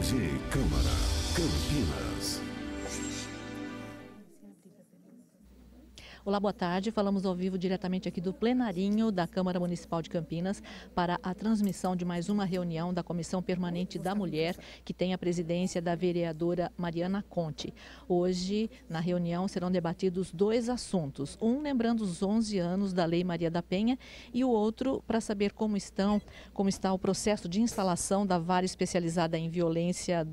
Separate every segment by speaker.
Speaker 1: TV Câmara, Campinas.
Speaker 2: Olá, boa tarde. Falamos ao vivo diretamente aqui do plenarinho da Câmara Municipal de Campinas para a transmissão de mais uma reunião da Comissão Permanente da Mulher, que tem a presidência da vereadora Mariana Conte. Hoje, na reunião, serão debatidos dois assuntos. Um, lembrando os 11 anos da Lei Maria da Penha, e o outro, para saber como está o processo de instalação da vara especializada em violência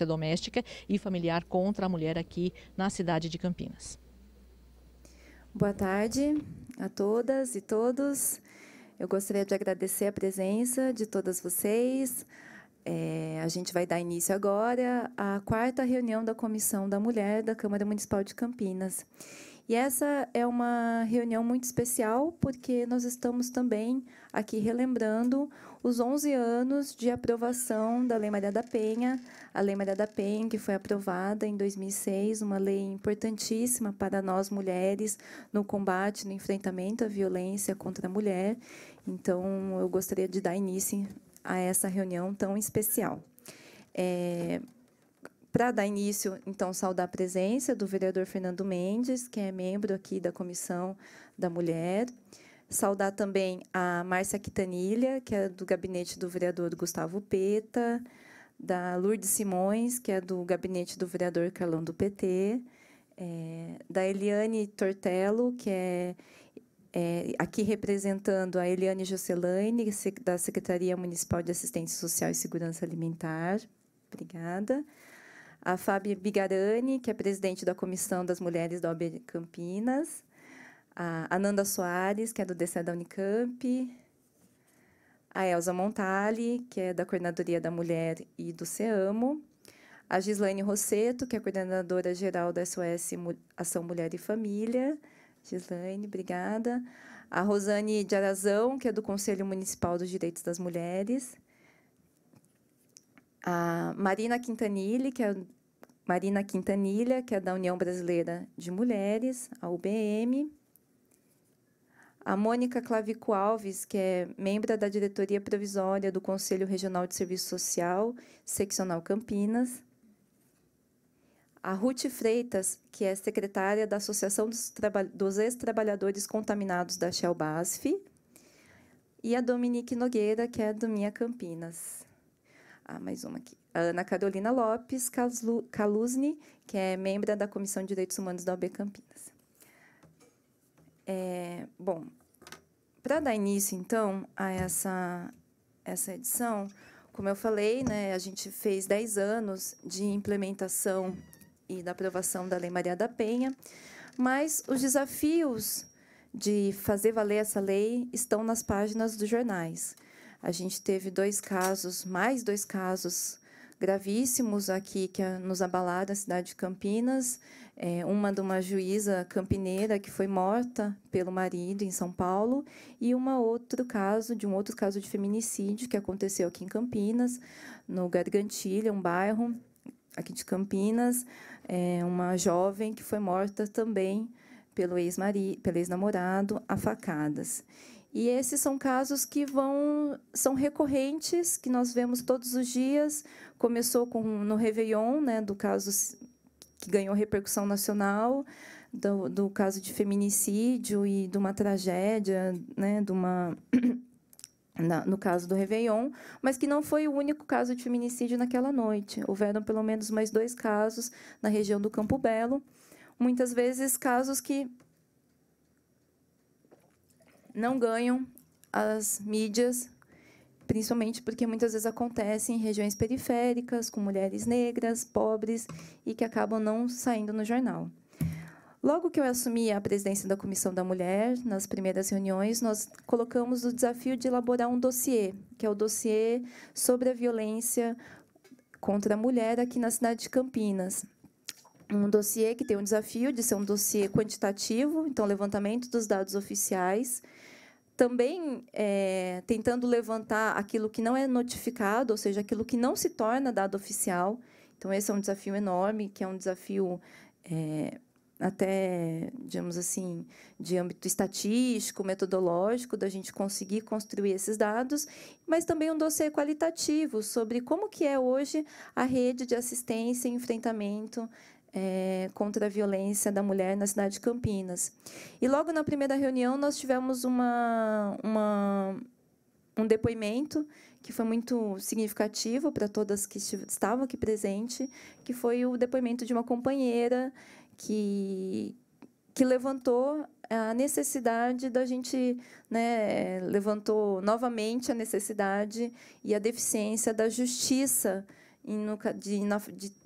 Speaker 2: doméstica e familiar contra a mulher aqui na cidade de Campinas.
Speaker 3: Boa tarde a todas e todos. Eu gostaria de agradecer a presença de todas vocês. A gente vai dar início agora à quarta reunião da Comissão da Mulher da Câmara Municipal de Campinas. E essa é uma reunião muito especial, porque nós estamos também aqui relembrando os 11 anos de aprovação da Lei Maria da Penha, a Lei Maria da Penha, que foi aprovada em 2006, uma lei importantíssima para nós mulheres no combate, no enfrentamento à violência contra a mulher. Então, eu gostaria de dar início a essa reunião tão especial. Para dar início, então, saudar a presença do vereador Fernando Mendes, que é membro aqui da Comissão da Mulher. Saudar também a Márcia Quintanilha, que é do gabinete do vereador Gustavo Peta, da Lourdes Simões, que é do gabinete do vereador Carlão do PT, da Eliane Tortello, que é aqui representando a Eliane Jocelaine, da Secretaria Municipal de Assistência Social e Segurança Alimentar. Obrigada. A Fábia Bigarani, que é presidente da Comissão das Mulheres da OAB Campinas. A Ananda Soares, que é do DCE da Unicamp. A Elza Montali, que é da Coordenadoria da Mulher e do CEAMO. A Gislaine Rosseto, que é coordenadora geral da SOS Ação Mulher e Família. Gislaine, obrigada. A Rosane de Arazão, que é do Conselho Municipal dos Direitos das Mulheres. A Marina Quintanilha, que é da União Brasileira de Mulheres, a UBM. A Mônica Clavico Alves, que é membro da diretoria provisória do Conselho Regional de Serviço Social, seccional Campinas. A Ruth Freitas, que é secretária da Associação dos Ex-Trabalhadores Contaminados da Shell BASF. E a Dominique Nogueira, que é do Minha Campinas. Mais uma aqui. A Ana Carolina Lopes Caluzny, que é membro da Comissão de Direitos Humanos da OAB Campinas. Bom, para dar início, então, a essa edição, como eu falei, né, a gente fez 10 anos de implementação e da aprovação da Lei Maria da Penha, mas os desafios de fazer valer essa lei estão nas páginas dos jornais. A gente teve mais dois casos gravíssimos aqui que nos abalaram a cidade de Campinas. Uma de uma juíza campineira que foi morta pelo marido em São Paulo, e um outro caso de feminicídio que aconteceu aqui em Campinas, no Gargantilha, um bairro aqui de Campinas. Uma jovem que foi morta também pelo ex-namorado a facadas. E esses são casos que são recorrentes, que nós vemos todos os dias. Começou no Réveillon, né, do caso que ganhou repercussão nacional, do caso de feminicídio e de uma tragédia, né, no caso do Réveillon, mas que não foi o único caso de feminicídio naquela noite. Houveram pelo menos mais 2 casos na região do Campo Belo, muitas vezes casos que não ganham as mídias, principalmente porque muitas vezes acontecem em regiões periféricas, com mulheres negras, pobres, e que acabam não saindo no jornal. Logo que eu assumi a presidência da Comissão da Mulher, nas primeiras reuniões, nós colocamos o desafio de elaborar um dossiê, que é o dossiê sobre a violência contra a mulher aqui na cidade de Campinas. Um dossiê que tem um desafio de ser um dossiê quantitativo, então, levantamento dos dados oficiais, também tentando levantar aquilo que não é notificado, ou seja, aquilo que não se torna dado oficial. Então, esse é um desafio enorme, que é um desafio até, digamos assim, de âmbito estatístico, metodológico, da gente conseguir construir esses dados, mas também um dossiê qualitativo sobre como que é hoje a rede de assistência e enfrentamento contra a violência da mulher na cidade de Campinas. E, logo na primeira reunião, nós tivemos um depoimento que foi muito significativo para todas que estavam aqui presentes, que foi o depoimento de uma companheira que levantou a necessidade da gente, né, levantou novamente a necessidade e a deficiência da justiça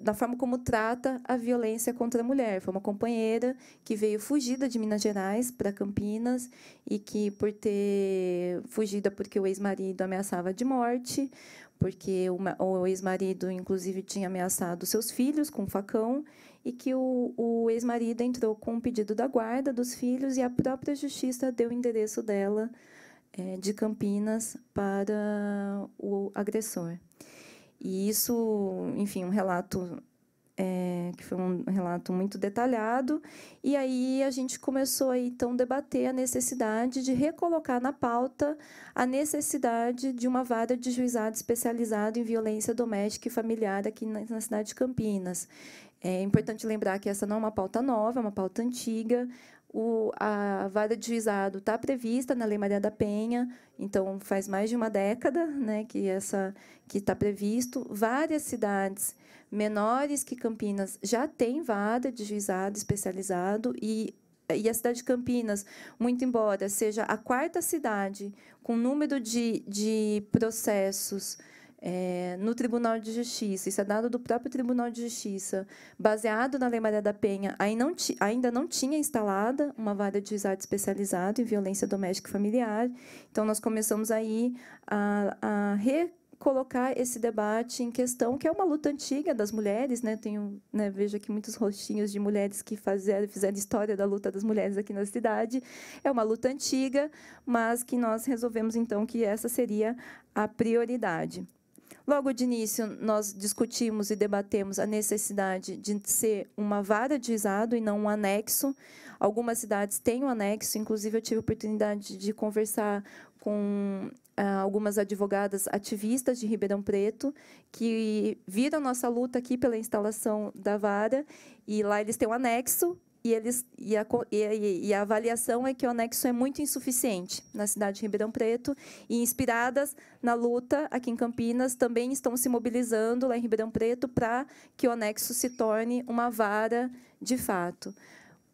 Speaker 3: na forma como trata a violência contra a mulher. Foi uma companheira que veio fugida de Minas Gerais para Campinas e que, por ter fugida porque o ex-marido ameaçava de morte, porque o ex-marido, inclusive, tinha ameaçado seus filhos com um facão, e que o ex-marido entrou com um pedido da guarda dos filhos e a própria justiça deu o endereço dela de Campinas para o agressor. E isso, enfim, um relato que foi um relato muito detalhado. E aí a gente começou a, então, debater a necessidade de recolocar na pauta a necessidade de uma vara de juizado especializado em violência doméstica e familiar aqui na cidade de Campinas. É importante lembrar que essa não é uma pauta nova, é uma pauta antiga. A vara de juizado está prevista na Lei Maria da Penha, então faz mais de uma década, né, que está previsto. Várias cidades menores que Campinas já têm vara de juizado especializado, e a cidade de Campinas, muito embora seja a quarta cidade com número de processos no Tribunal de Justiça, isso é dado do próprio Tribunal de Justiça, baseado na Lei Maria da Penha, ainda não tinha instalada uma vara de juizado especializado em violência doméstica e familiar. Então, nós começamos aí a recolocar esse debate em questão, que é uma luta antiga das mulheres, né? Vejo aqui muitos rostinhos de mulheres que fizeram história da luta das mulheres aqui na cidade. É uma luta antiga, mas que nós resolvemos, então, que essa seria a prioridade. Logo de início, nós discutimos e debatemos a necessidade de ser uma vara de juizado e não um anexo. Algumas cidades têm um anexo, inclusive eu tive a oportunidade de conversar com algumas advogadas ativistas de Ribeirão Preto, que viram nossa luta aqui pela instalação da vara, e lá eles têm um anexo, e a avaliação é que o anexo é muito insuficiente na cidade de Ribeirão Preto, e, inspiradas na luta aqui em Campinas, também estão se mobilizando lá em Ribeirão Preto para que o anexo se torne uma vara de fato.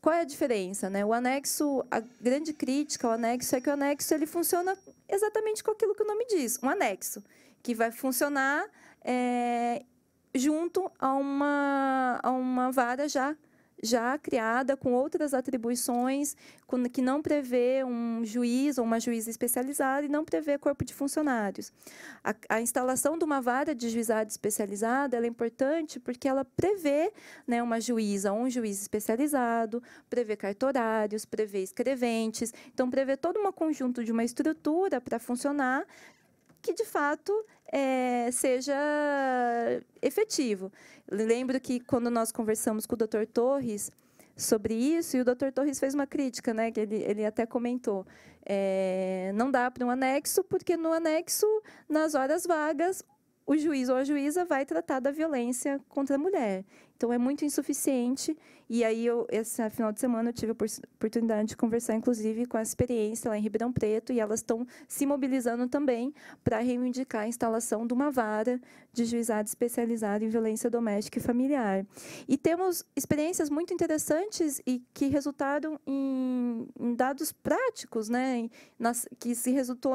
Speaker 3: Qual é a diferença, né? O anexo, a grande crítica ao anexo é que o anexo ele funciona exatamente com aquilo que o nome diz, um anexo, que vai funcionar junto a uma vara já criada, com outras atribuições, que não prevê um juiz ou uma juíza especializada e não prevê corpo de funcionários. A instalação de uma vara de juizado especializada ela é importante porque ela prevê, né, uma juíza ou um juiz especializado, prevê cartorários, prevê escreventes, então prevê todo um conjunto de uma estrutura para funcionar que, de fato, seja efetivo. Lembro que, quando nós conversamos com o Dr. Torres sobre isso, e o Dr. Torres fez uma crítica, né, que ele até comentou, não dá para um anexo, porque, no anexo, nas horas vagas, o juiz ou a juíza vai tratar da violência contra a mulher. Então, é muito insuficiente. E aí, esse final de semana, eu tive a oportunidade de conversar, inclusive, com a experiência lá em Ribeirão Preto, e elas estão se mobilizando também para reivindicar a instalação de uma vara de juizado especializado em violência doméstica e familiar. E temos experiências muito interessantes e que resultaram em dados práticos, né? Que se resultou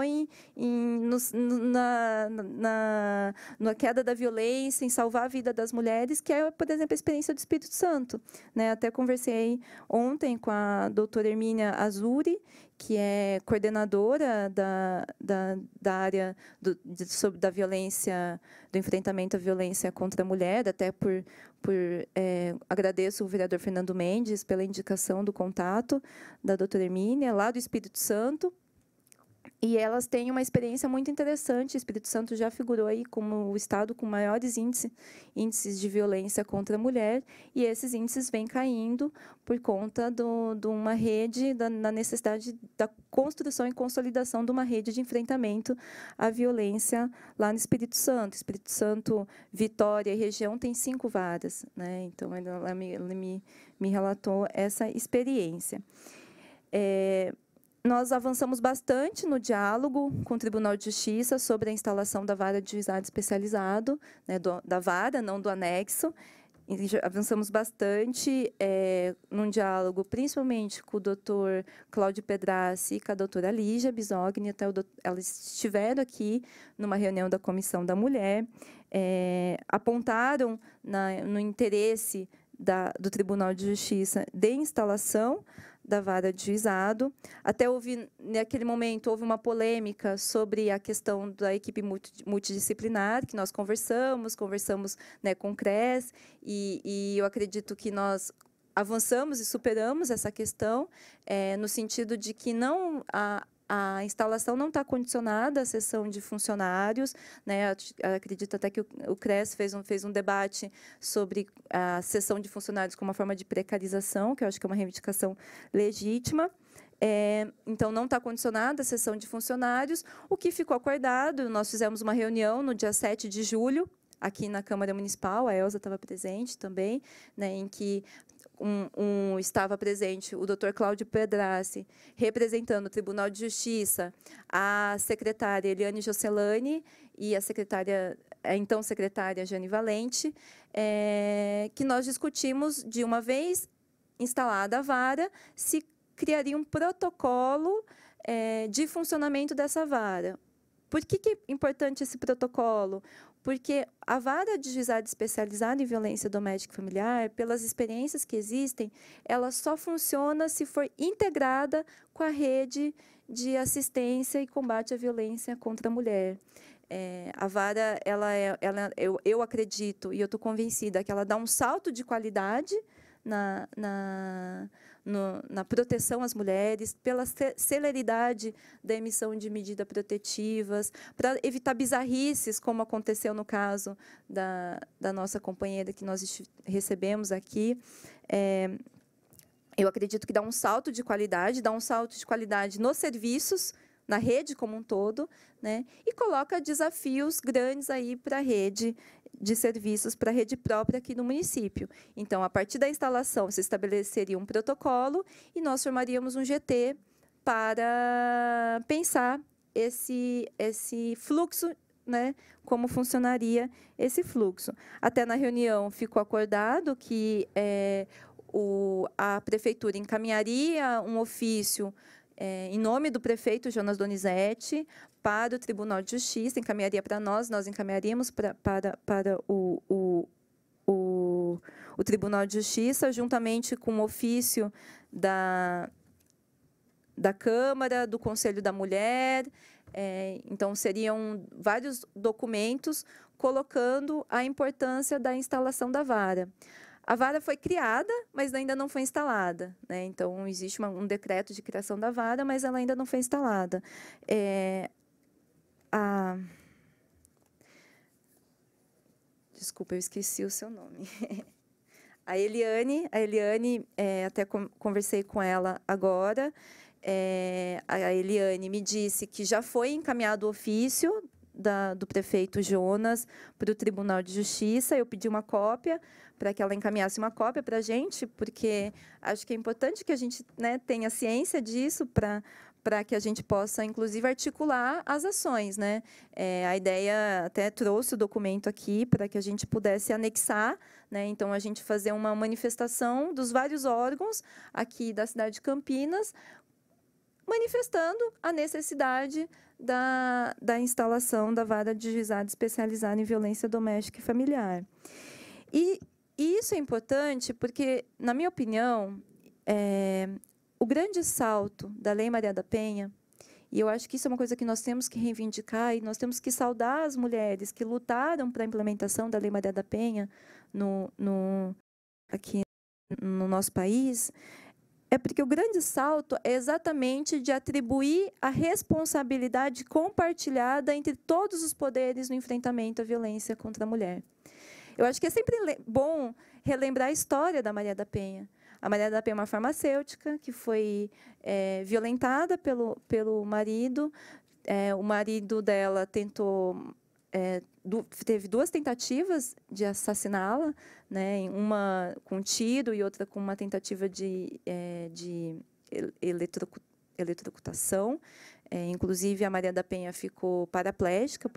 Speaker 3: na queda da violência, em salvar a vida das mulheres, que é, por exemplo, a experiência do Espírito Santo, né? Até conversei ontem com a doutora Hermínia Azuri, que é coordenadora da área da violência, do enfrentamento à violência contra a mulher, até agradeço o vereador Fernando Mendes pela indicação do contato da doutora Hermínia, lá do Espírito Santo. E elas têm uma experiência muito interessante. O Espírito Santo já figurou aí como o estado com maiores índices de violência contra a mulher, e esses índices vêm caindo por conta de uma rede, da necessidade da construção e consolidação de uma rede de enfrentamento à violência lá no Espírito Santo. Espírito Santo, Vitória e região tem 5 varas, né? Então, ela me relatou essa experiência. Nós avançamos bastante no diálogo com o Tribunal de Justiça sobre a instalação da vara de juizado especializado, né, da vara, não do anexo. E avançamos bastante num diálogo, principalmente com o doutor Cláudio Pedrassi e com a doutora Lígia Bisogni. Até elas estiveram aqui numa reunião da Comissão da Mulher, apontaram no interesse do Tribunal de Justiça de instalação da vara de juizado. Até naquele momento, houve uma polêmica sobre a questão da equipe multidisciplinar, que nós conversamos, né, com o CRES, e eu acredito que nós avançamos e superamos essa questão, no sentido de que a instalação não está condicionada à sessão de funcionários, né? Acredito até que o CRES fez um debate sobre a sessão de funcionários como uma forma de precarização, que eu acho que é uma reivindicação legítima. Então, não está condicionada à sessão de funcionários. O que ficou acordado, nós fizemos uma reunião no dia 7 de julho, aqui na Câmara Municipal, a Elza estava presente também, né, em que estava presente o doutor Cláudio Pedrassi, representando o Tribunal de Justiça, a secretária Eliane Josselani e a então secretária Jane Valente, que nós discutimos, de uma vez instalada a vara, se criaria um protocolo de funcionamento dessa vara. Por que é importante esse protocolo? Porque a vara de juizado especializada em violência doméstica e familiar, pelas experiências que existem, ela só funciona se for integrada com a rede de assistência e combate à violência contra a mulher. A vara, eu acredito, e eu estou convencida, que ela dá um salto de qualidade na proteção às mulheres, pela celeridade da emissão de medidas protetivas, para evitar bizarrices, como aconteceu no caso da nossa companheira que nós recebemos aqui. Eu acredito que dá um salto de qualidade nos serviços, na rede como um todo, né? E coloca desafios grandes aí para a rede de serviços, para a rede própria aqui no município. Então, a partir da instalação, se estabeleceria um protocolo e nós formaríamos um GT para pensar esse fluxo, né, como funcionaria esse fluxo. Até na reunião ficou acordado que a prefeitura encaminharia um ofício em nome do prefeito Jonas Donizete para o Tribunal de Justiça, encaminharia para nós encaminharíamos para o Tribunal de Justiça, juntamente com o ofício da Câmara, do Conselho da Mulher. Então, seriam vários documentos colocando a importância da instalação da vara. A vara foi criada, mas ainda não foi instalada, né? Então, existe um decreto de criação da vara, mas ela ainda não foi instalada. Desculpa, eu esqueci o seu nome. A Eliane, até conversei com ela agora. A Eliane me disse que já foi encaminhado o ofício do prefeito Jonas para o Tribunal de Justiça. Eu pedi uma cópia para que ela encaminhasse uma cópia para a gente, porque acho que é importante que a gente, né, tenha ciência disso para que a gente possa, inclusive, articular as ações, né? A ideia até trouxe o documento aqui para que a gente pudesse anexar, né? Então, a gente fazer uma manifestação dos vários órgãos aqui da cidade de Campinas, manifestando a necessidade da instalação da vara de juizado especializada em violência doméstica e familiar. E isso é importante porque, na minha opinião, o grande salto da Lei Maria da Penha, e eu acho que isso é uma coisa que nós temos que reivindicar e nós temos que saudar as mulheres que lutaram para a implementação da Lei Maria da Penha aqui no nosso país, é porque o grande salto é exatamente de atribuir a responsabilidade compartilhada entre todos os poderes no enfrentamento à violência contra a mulher. Eu acho que é sempre bom relembrar a história da Maria da Penha. A Maria da Penha é uma farmacêutica que foi violentada pelo marido. O marido dela teve 2 tentativas de assassiná-la, né, uma com tiro e outra com uma tentativa de eletrocutação. Inclusive, a Maria da Penha ficou paraplégica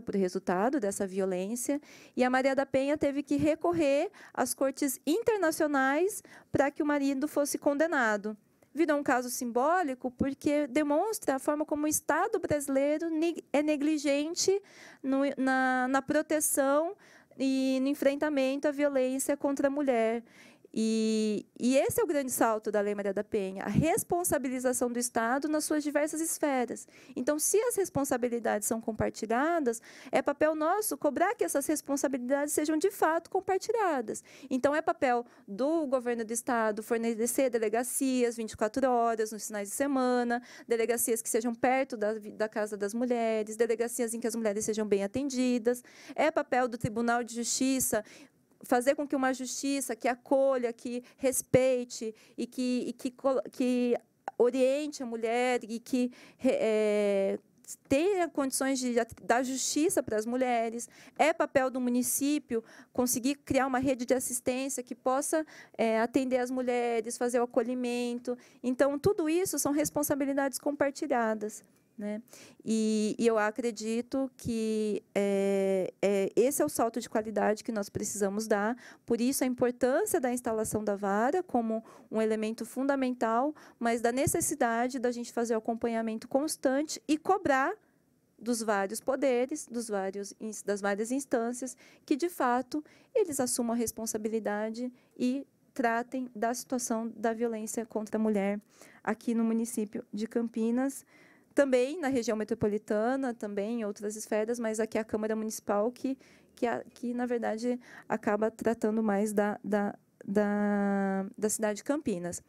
Speaker 3: por resultado dessa violência, e a Maria da Penha teve que recorrer às cortes internacionais para que o marido fosse condenado. Virou um caso simbólico porque demonstra a forma como o Estado brasileiro é negligente na proteção e no enfrentamento à violência contra a mulher. E esse é o grande salto da Lei Maria da Penha, a responsabilização do Estado nas suas diversas esferas. Então, se as responsabilidades são compartilhadas, é papel nosso cobrar que essas responsabilidades sejam, de fato, compartilhadas. Então, é papel do governo do Estado fornecer delegacias 24 horas, nos finais de semana, delegacias que sejam perto da casa das mulheres, delegacias em que as mulheres sejam bem atendidas. É papel do Tribunal de Justiça fazer com que uma justiça que acolha, que respeite e que oriente a mulher e que tenha condições de dar justiça para as mulheres. É papel do município conseguir criar uma rede de assistência que possa atender as mulheres, fazer o acolhimento. Então, tudo isso são responsabilidades compartilhadas, né? E eu acredito que esse é o salto de qualidade que nós precisamos dar. Por isso, a importância da instalação da vara como um elemento fundamental, mas da necessidade da gente fazer o acompanhamento constante e cobrar dos vários poderes, das várias instâncias, que, de fato, eles assumam a responsabilidade e tratem da situação da violência contra a mulher aqui no município de Campinas, também na região metropolitana, também em outras esferas, mas aqui é a Câmara Municipal que na verdade, acaba tratando mais da cidade de Campinas.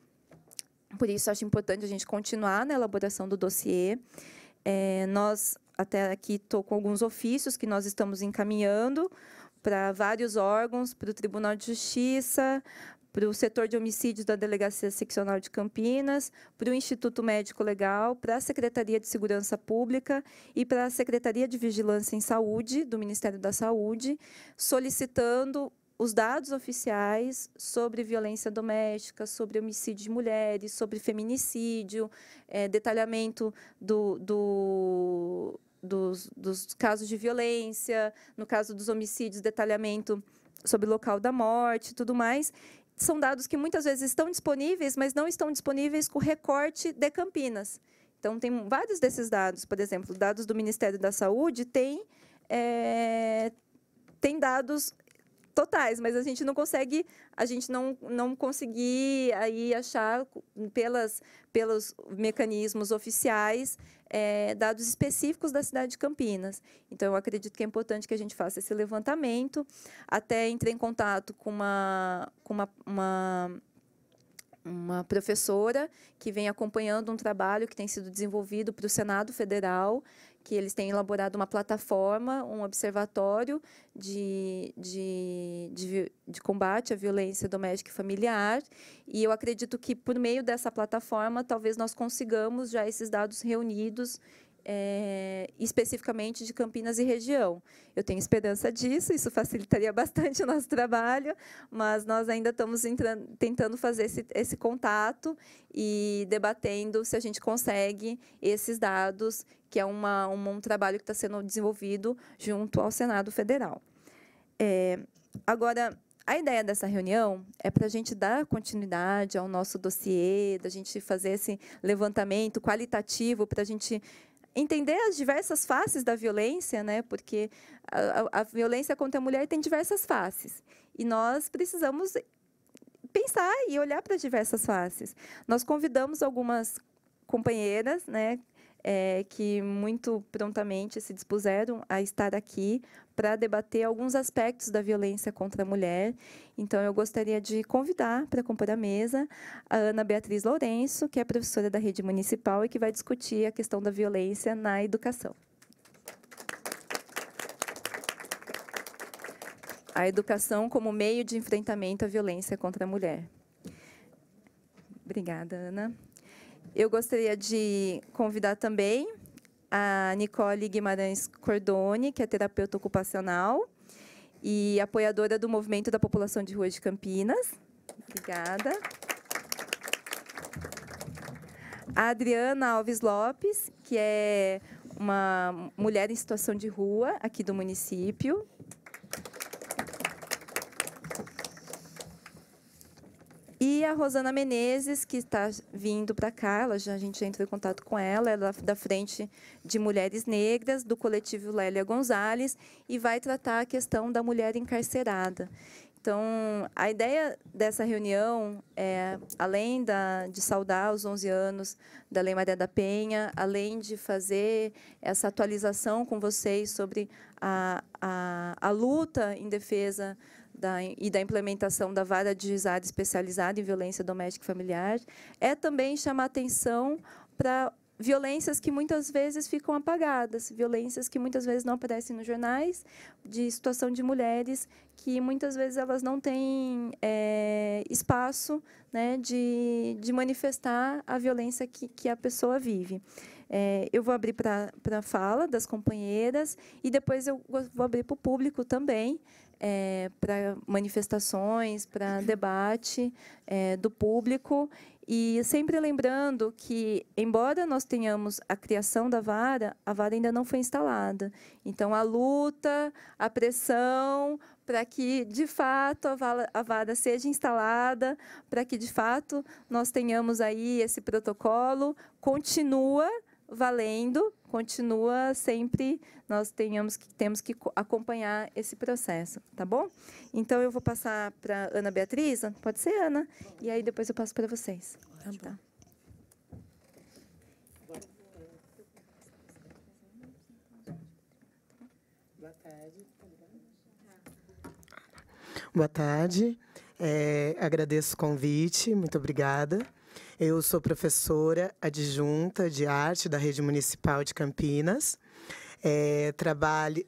Speaker 3: Por isso, acho importante a gente continuar na elaboração do dossiê. Nós, até aqui, estou com alguns ofícios que nós estamos encaminhando para vários órgãos, para o Tribunal de Justiça, para o setor de homicídios da Delegacia Seccional de Campinas, para o Instituto Médico Legal, para a Secretaria de Segurança Pública e para a Secretaria de Vigilância em Saúde, do Ministério da Saúde, solicitando os dados oficiais sobre violência doméstica, sobre homicídio de mulheres, sobre feminicídio, detalhamento dos casos de violência, no caso dos homicídios, detalhamento sobre o local da morte, tudo mais. São dados que muitas vezes estão disponíveis, mas não estão disponíveis com o recorte de Campinas. Então, tem vários desses dados. Por exemplo, dados do Ministério da Saúde tem dados totais, mas a gente não consegue, não conseguir aí achar pelos mecanismos oficiais dados específicos da cidade de Campinas. Então, eu acredito que é importante que a gente faça esse levantamento. Até entrei em contato com uma professora que vem acompanhando um trabalho que tem sido desenvolvido para o Senado Federal, que eles têm elaborado uma plataforma, um observatório de combate à violência doméstica e familiar, e eu acredito que, por meio dessa plataforma, talvez nós consigamos já esses dados reunidos, especificamente de Campinas e região. Eu tenho esperança disso, isso facilitaria bastante o nosso trabalho, mas nós ainda estamos tentando fazer esse contato e debatendo se a gente consegue esses dados, que é um trabalho que está sendo desenvolvido junto ao Senado Federal. Agora, a ideia dessa reunião é para a gente dar continuidade ao nosso dossiê, da gente fazer esse levantamento qualitativo para a gente entender as diversas faces da violência, né? Porque a violência contra a mulher tem diversas faces. E nós precisamos pensar e olhar para as diversas faces. Nós convidamos algumas companheiras, né, que muito prontamente se dispuseram a estar aqui para debater alguns aspectos da violência contra a mulher. Então, eu gostaria de convidar para compor a mesa a Ana Beatriz Lourenço, que é professora da rede municipal e que vai discutir a questão da violência na educação. A educação como meio de enfrentamento à violência contra a mulher. Obrigada, Ana. Eu gostaria de convidar também a Nicole Guimarães Cordone, que é terapeuta ocupacional e apoiadora do Movimento da População de Rua de Campinas. Obrigada. A Adriana Alves Lopes, que é uma mulher em situação de rua aqui do município. E a Rosana Menezes, que está vindo para cá, a gente já entrou em contato com ela, ela é da Frente de Mulheres Negras, do coletivo Lélia Gonzalez, e vai tratar a questão da mulher encarcerada. Então, a ideia dessa reunião é, além de saudar os 11 anos da Lei Maria da Penha, além de fazer essa atualização com vocês sobre a luta em defesa e da implementação da vara de juizado especializada em violência doméstica e familiar, é também chamar atenção para violências que muitas vezes ficam apagadas, violências que muitas vezes não aparecem nos jornais, de situação de mulheres que muitas vezes elas não têm espaço, né, de manifestar a violência que a pessoa vive. Eu vou abrir para a fala das companheiras e depois eu vou abrir para o público também, para manifestações, para debate do público. E sempre lembrando que, embora nós tenhamos a criação da vara, a vara ainda não foi instalada. Então, a luta, a pressão para que, de fato, a vara seja instalada, para que, de fato, nós tenhamos aí esse protocolo, continua valendo, continua sempre, nós temos que acompanhar esse processo, tá bom? Então, eu vou passar para Ana Beatriz, pode ser, Ana? E aí, depois eu passo para vocês. Tá.
Speaker 4: Boa tarde. Boa tarde. Agradeço o convite, muito obrigada. Eu sou professora adjunta de arte da Rede Municipal de Campinas.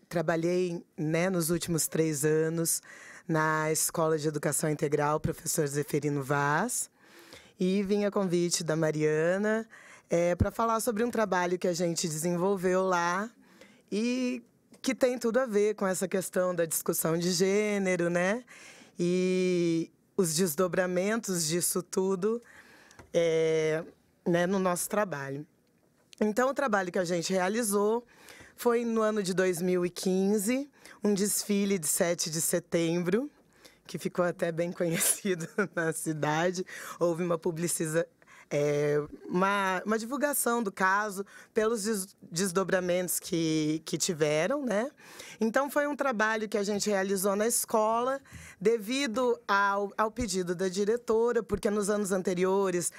Speaker 4: Trabalhei, né, nos últimos 3 anos na Escola de Educação Integral Professor Zeferino Vaz. E vim a convite da Mariana para falar sobre um trabalho que a gente desenvolveu lá e que tem tudo a ver com essa questão da discussão de gênero, né? E os desdobramentos disso tudo né, no nosso trabalho. Então, o trabalho que a gente realizou foi no ano de 2015, um desfile de 7 de setembro, que ficou até bem conhecido na cidade. Houve uma uma divulgação do caso pelos desdobramentos que tiveram, né? Então, foi um trabalho que a gente realizou na escola, devido ao pedido da diretora, porque nos anos anteriores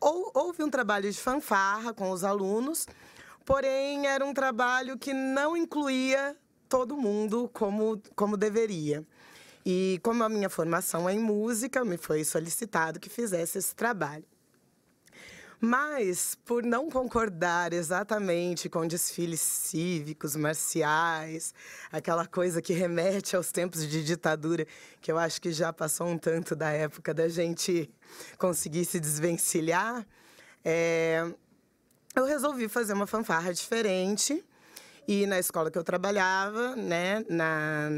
Speaker 4: houve um trabalho de fanfarra com os alunos, porém, era um trabalho que não incluía todo mundo como deveria. E como a minha formação é em música, me foi solicitado que fizesse esse trabalho. Mas, por não concordar exatamente com desfiles cívicos, marciais, aquela coisa que remete aos tempos de ditadura, que eu acho que já passou um tanto da época da gente conseguir se desvencilhar, eu resolvi fazer uma fanfarra diferente. E na escola que eu trabalhava, né, na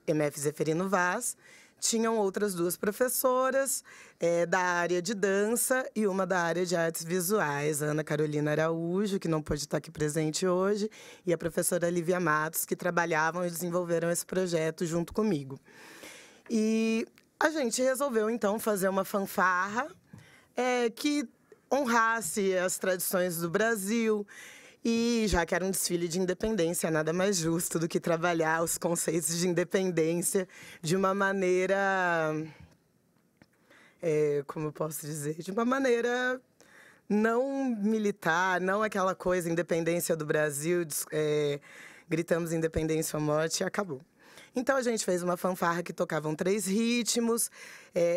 Speaker 4: MF Zeferino Vaz, tinham outras 2 professoras da área de dança e uma da área de artes visuais, a Ana Carolina Araújo, que não pôde estar aqui presente hoje, e a professora Lívia Matos, que trabalhavam e desenvolveram esse projeto junto comigo. E a gente resolveu, então, fazer uma fanfarra que honrasse as tradições do Brasil. E já que era um desfile de independência, nada mais justo do que trabalhar os conceitos de independência de uma maneira, como eu posso dizer, de uma maneira não militar, não aquela coisa, independência do Brasil, gritamos independência ou morte e acabou. Então, a gente fez uma fanfarra que tocavam 3 ritmos,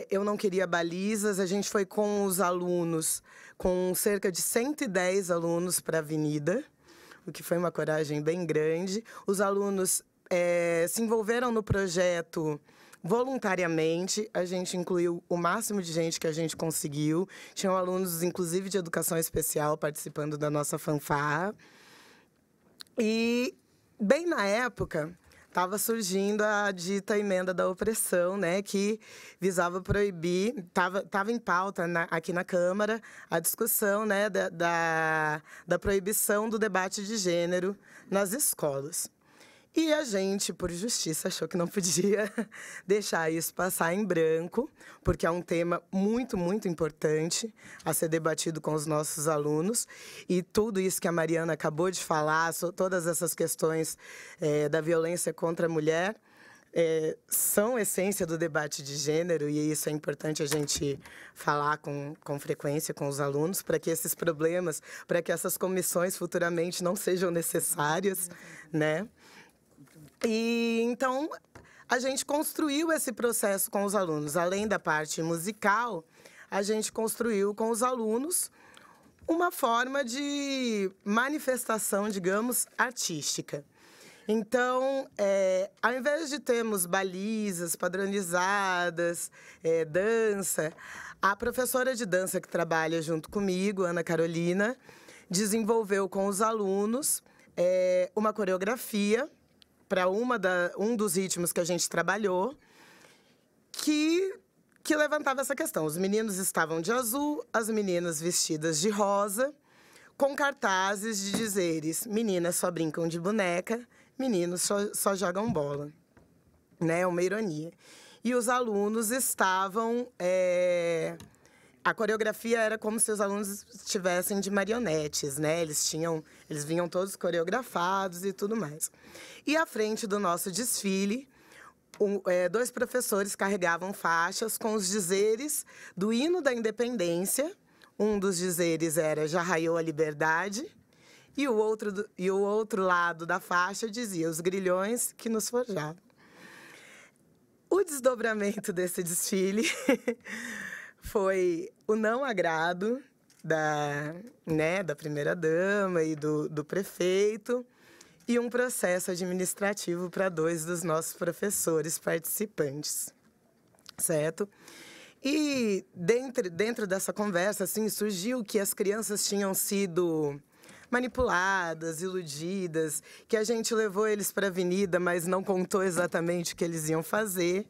Speaker 4: eu não queria balizas, a gente foi com os alunos, com cerca de 110 alunos para a avenida, o que foi uma coragem bem grande. Os alunos se envolveram no projeto voluntariamente, a gente incluiu o máximo de gente que a gente conseguiu. Tinham alunos, inclusive, de educação especial participando da nossa fanfarra. E, bem na época, estava surgindo a dita emenda da opressão, né, que visava proibir, estava em pauta aqui na Câmara a discussão, né, da proibição do debate de gênero nas escolas. E a gente, por justiça, achou que não podia deixar isso passar em branco, porque é um tema muito, muito importante a ser debatido com os nossos alunos. E tudo isso que a Mariana acabou de falar, todas essas questões da violência contra a mulher, são essência do debate de gênero, e isso é importante a gente falar com frequência com os alunos, para que esses problemas, para que essas comissões futuramente não sejam necessárias, né? E, então, a gente construiu esse processo com os alunos. Além da parte musical, a gente construiu com os alunos uma forma de manifestação, digamos, artística. Então, ao invés de termos balizas padronizadas, dança, a professora de dança que trabalha junto comigo, Ana Carolina, desenvolveu com os alunos uma coreografia para um dos ritmos que a gente trabalhou, que levantava essa questão. Os meninos estavam de azul, as meninas vestidas de rosa, com cartazes de dizeres: meninas só brincam de boneca, meninos só jogam bola. Né? Uma ironia. E os alunos estavam... A coreografia era como se os alunos estivessem de marionetes, né? Eles vinham todos coreografados e tudo mais. E à frente do nosso desfile, 2 professores carregavam faixas com os dizeres do hino da independência. Um dos dizeres era "Já raiou a liberdade", e o outro lado da faixa dizia "Os grilhões que nos forjavam". O desdobramento desse desfile foi o não agrado da primeira-dama e do prefeito, e um processo administrativo para 2 dos nossos professores participantes, certo? E dentro dessa conversa, assim, surgiu que as crianças tinham sido manipuladas, iludidas, que a gente levou eles para a avenida, mas não contou exatamente o que eles iam fazer,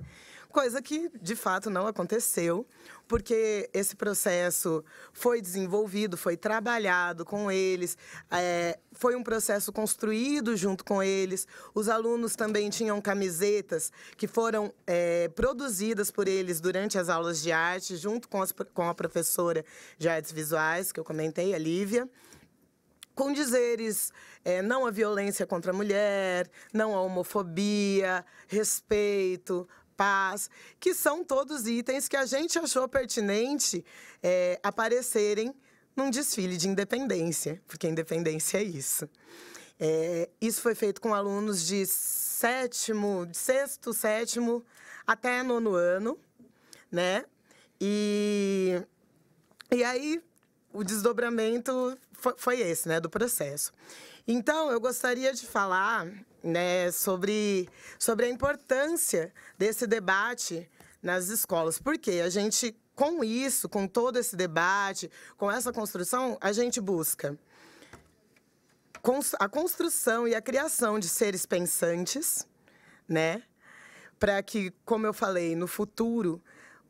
Speaker 4: coisa que, de fato, não aconteceu, porque esse processo foi desenvolvido, foi trabalhado com eles, foi um processo construído junto com eles. Os alunos também tinham camisetas que foram produzidas por eles durante as aulas de arte, junto com a professora de artes visuais, que eu comentei, a Lívia, com dizeres não à violência contra a mulher, não à homofobia, respeito, paz, que são todos itens que a gente achou pertinente aparecerem num desfile de independência, porque a independência é isso. Isso foi feito com alunos de 6º, 7º até 9º ano, né? E aí o desdobramento foi esse, né, do processo. Então, eu gostaria de falar, né, sobre a importância desse debate nas escolas. Porque a gente, com isso, com todo esse debate, com essa construção, a gente busca a construção e a criação de seres pensantes, né, para que, como eu falei, no futuro,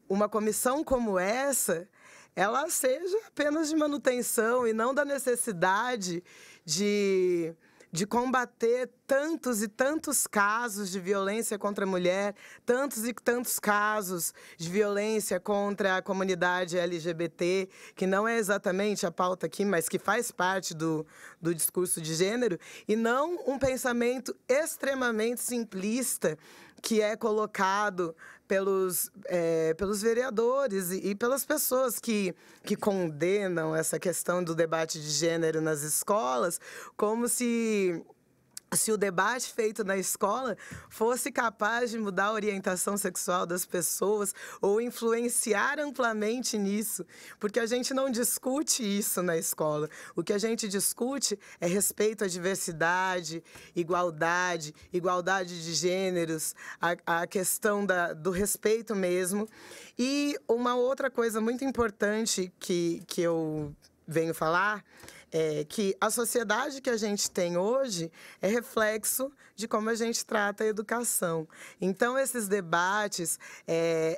Speaker 4: uma comissão como essa, ela seja apenas de manutenção e não da necessidade de combater tantos e tantos casos de violência contra a mulher, tantos e tantos casos de violência contra a comunidade LGBT, que não é exatamente a pauta aqui, mas que faz parte do discurso de gênero, e não um pensamento extremamente simplista que é colocado pelos vereadores e pelas pessoas que condenam essa questão do debate de gênero nas escolas, como se o debate feito na escola fosse capaz de mudar a orientação sexual das pessoas ou influenciar amplamente nisso, porque a gente não discute isso na escola. O que a gente discute é respeito à diversidade, igualdade de gêneros, a questão do respeito mesmo. E uma outra coisa muito importante que eu venho falar é que a sociedade que a gente tem hoje é reflexo de como a gente trata a educação. Então, esses debates,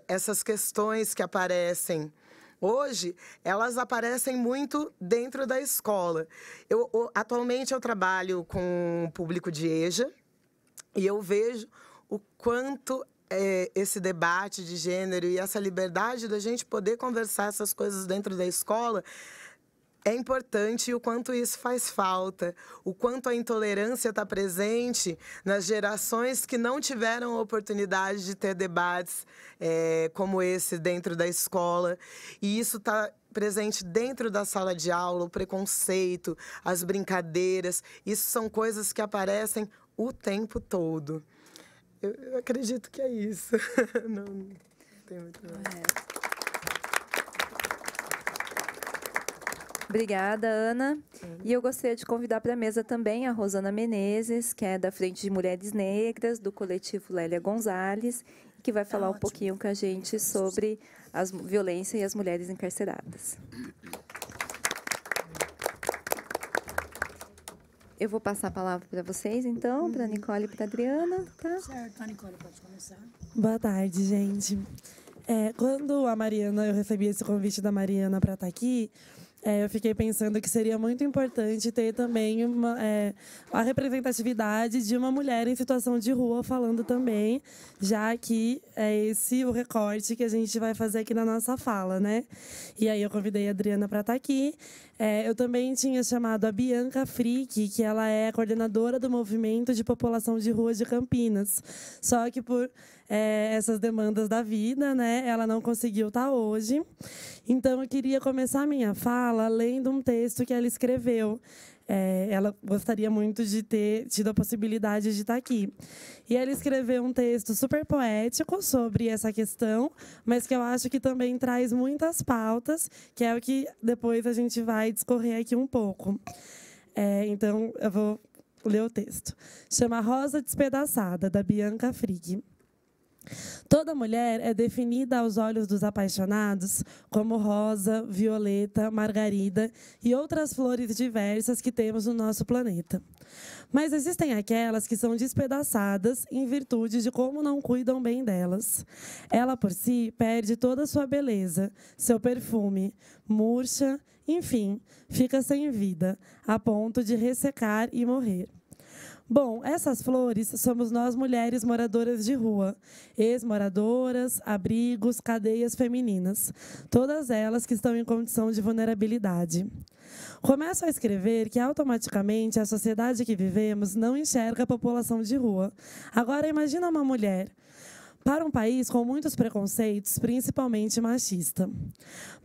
Speaker 4: essas questões que aparecem hoje, elas aparecem muito dentro da escola. Atualmente, eu trabalho com o público de EJA e eu vejo o quanto esse debate de gênero e essa liberdade da gente poder conversar essas coisas dentro da escola é importante, e o quanto isso faz falta, o quanto a intolerância está presente nas gerações que não tiveram a oportunidade de ter debates como esse dentro da escola. E isso está presente dentro da sala de aula, o preconceito, as brincadeiras. Isso são coisas que aparecem o tempo todo. Eu acredito que é isso. Não tem muito mais.
Speaker 3: Obrigada, Ana. E eu gostaria de convidar para a mesa também a Rosana Menezes, que é da Frente de Mulheres Negras, do coletivo Lélia Gonzalez, que vai falar um pouquinho com a gente sobre a violência e as mulheres encarceradas. Eu vou passar a palavra para vocês, então, para a Nicole e para a Adriana. Tá?
Speaker 5: Certo, a Nicole pode começar.
Speaker 6: Boa tarde, gente. Quando eu recebi esse convite da Mariana para estar aqui, eu fiquei pensando que seria muito importante ter também a representatividade de uma mulher em situação de rua falando também, já que é esse o recorte que a gente vai fazer aqui na nossa fala, né? E aí eu convidei a Adriana para estar aqui. Eu também tinha chamado a Bianca Frick, que ela é coordenadora do Movimento de População de Rua de Campinas. Só que por essas demandas da vida, né, ela não conseguiu estar hoje. Então, eu queria começar a minha fala lendo um texto que ela escreveu. Ela gostaria muito de ter tido a possibilidade de estar aqui. E ela escreveu um texto super poético sobre essa questão, mas que eu acho que também traz muitas pautas, que é o que depois a gente vai discorrer aqui um pouco. Então, eu vou ler o texto. Chama Rosa Despedaçada, da Bianca Frick. Toda mulher é definida aos olhos dos apaixonados como rosa, violeta, margarida e outras flores diversas que temos no nosso planeta. Mas existem aquelas que são despedaçadas em virtude de como não cuidam bem delas. Ela, por si, perde toda a sua beleza, seu perfume, murcha, enfim, fica sem vida, a ponto de ressecar e morrer. Bom, essas flores somos nós mulheres moradoras de rua, ex-moradoras, abrigos, cadeias femininas, todas elas que estão em condição de vulnerabilidade. Começo a escrever que automaticamente a sociedade que vivemos não enxerga a população de rua. Agora imagina uma mulher. Para um país com muitos preconceitos, principalmente machista.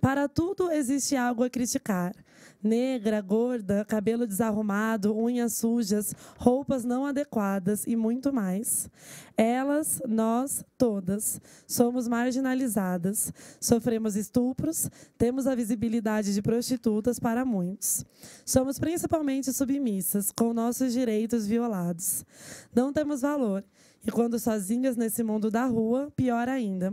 Speaker 6: Para tudo existe algo a criticar. Negra, gorda, cabelo desarrumado, unhas sujas, roupas não adequadas e muito mais. Elas, nós, todas, somos marginalizadas, sofremos estupros, temos a visibilidade de prostitutas para muitos. Somos principalmente submissas, com nossos direitos violados. Não temos valor. E quando sozinhas nesse mundo da rua, pior ainda.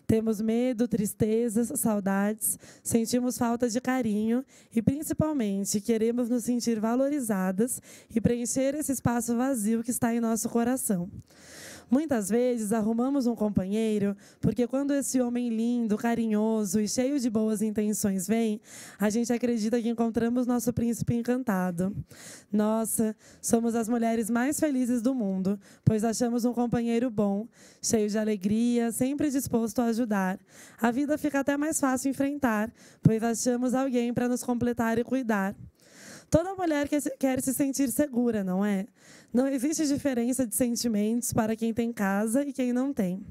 Speaker 6: Temos medo, tristezas, saudades, sentimos falta de carinho e, principalmente, queremos nos sentir valorizadas e preencher esse espaço vazio que está em nosso coração. Muitas vezes arrumamos um companheiro porque quando esse homem lindo, carinhoso e cheio de boas intenções vem, a gente acredita que encontramos nosso príncipe encantado. Nossa, somos as mulheres mais felizes do mundo, pois achamos um companheiro bom, cheio de alegria, sempre disposto a ajudar. A vida fica até mais fácil enfrentar, pois achamos alguém para nos completar e cuidar. Toda mulher quer se sentir segura, não é? Não existe diferença de sentimentos para quem tem casa e quem não tem.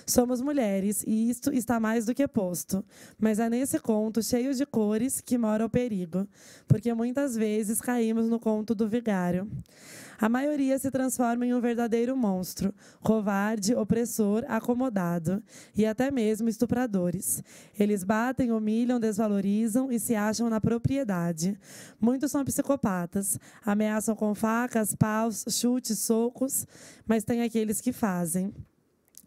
Speaker 6: Somos mulheres e isto está mais do que posto. Mas é nesse conto cheio de cores que mora o perigo, porque muitas vezes caímos no conto do vigário. A maioria se transforma em um verdadeiro monstro, covarde, opressor, acomodado e até mesmo estupradores. Eles batem, humilham, desvalorizam e se acham na propriedade. Muitos são psicopatas, ameaçam com facas, paus, chutes, socos, mas tem aqueles que fazem.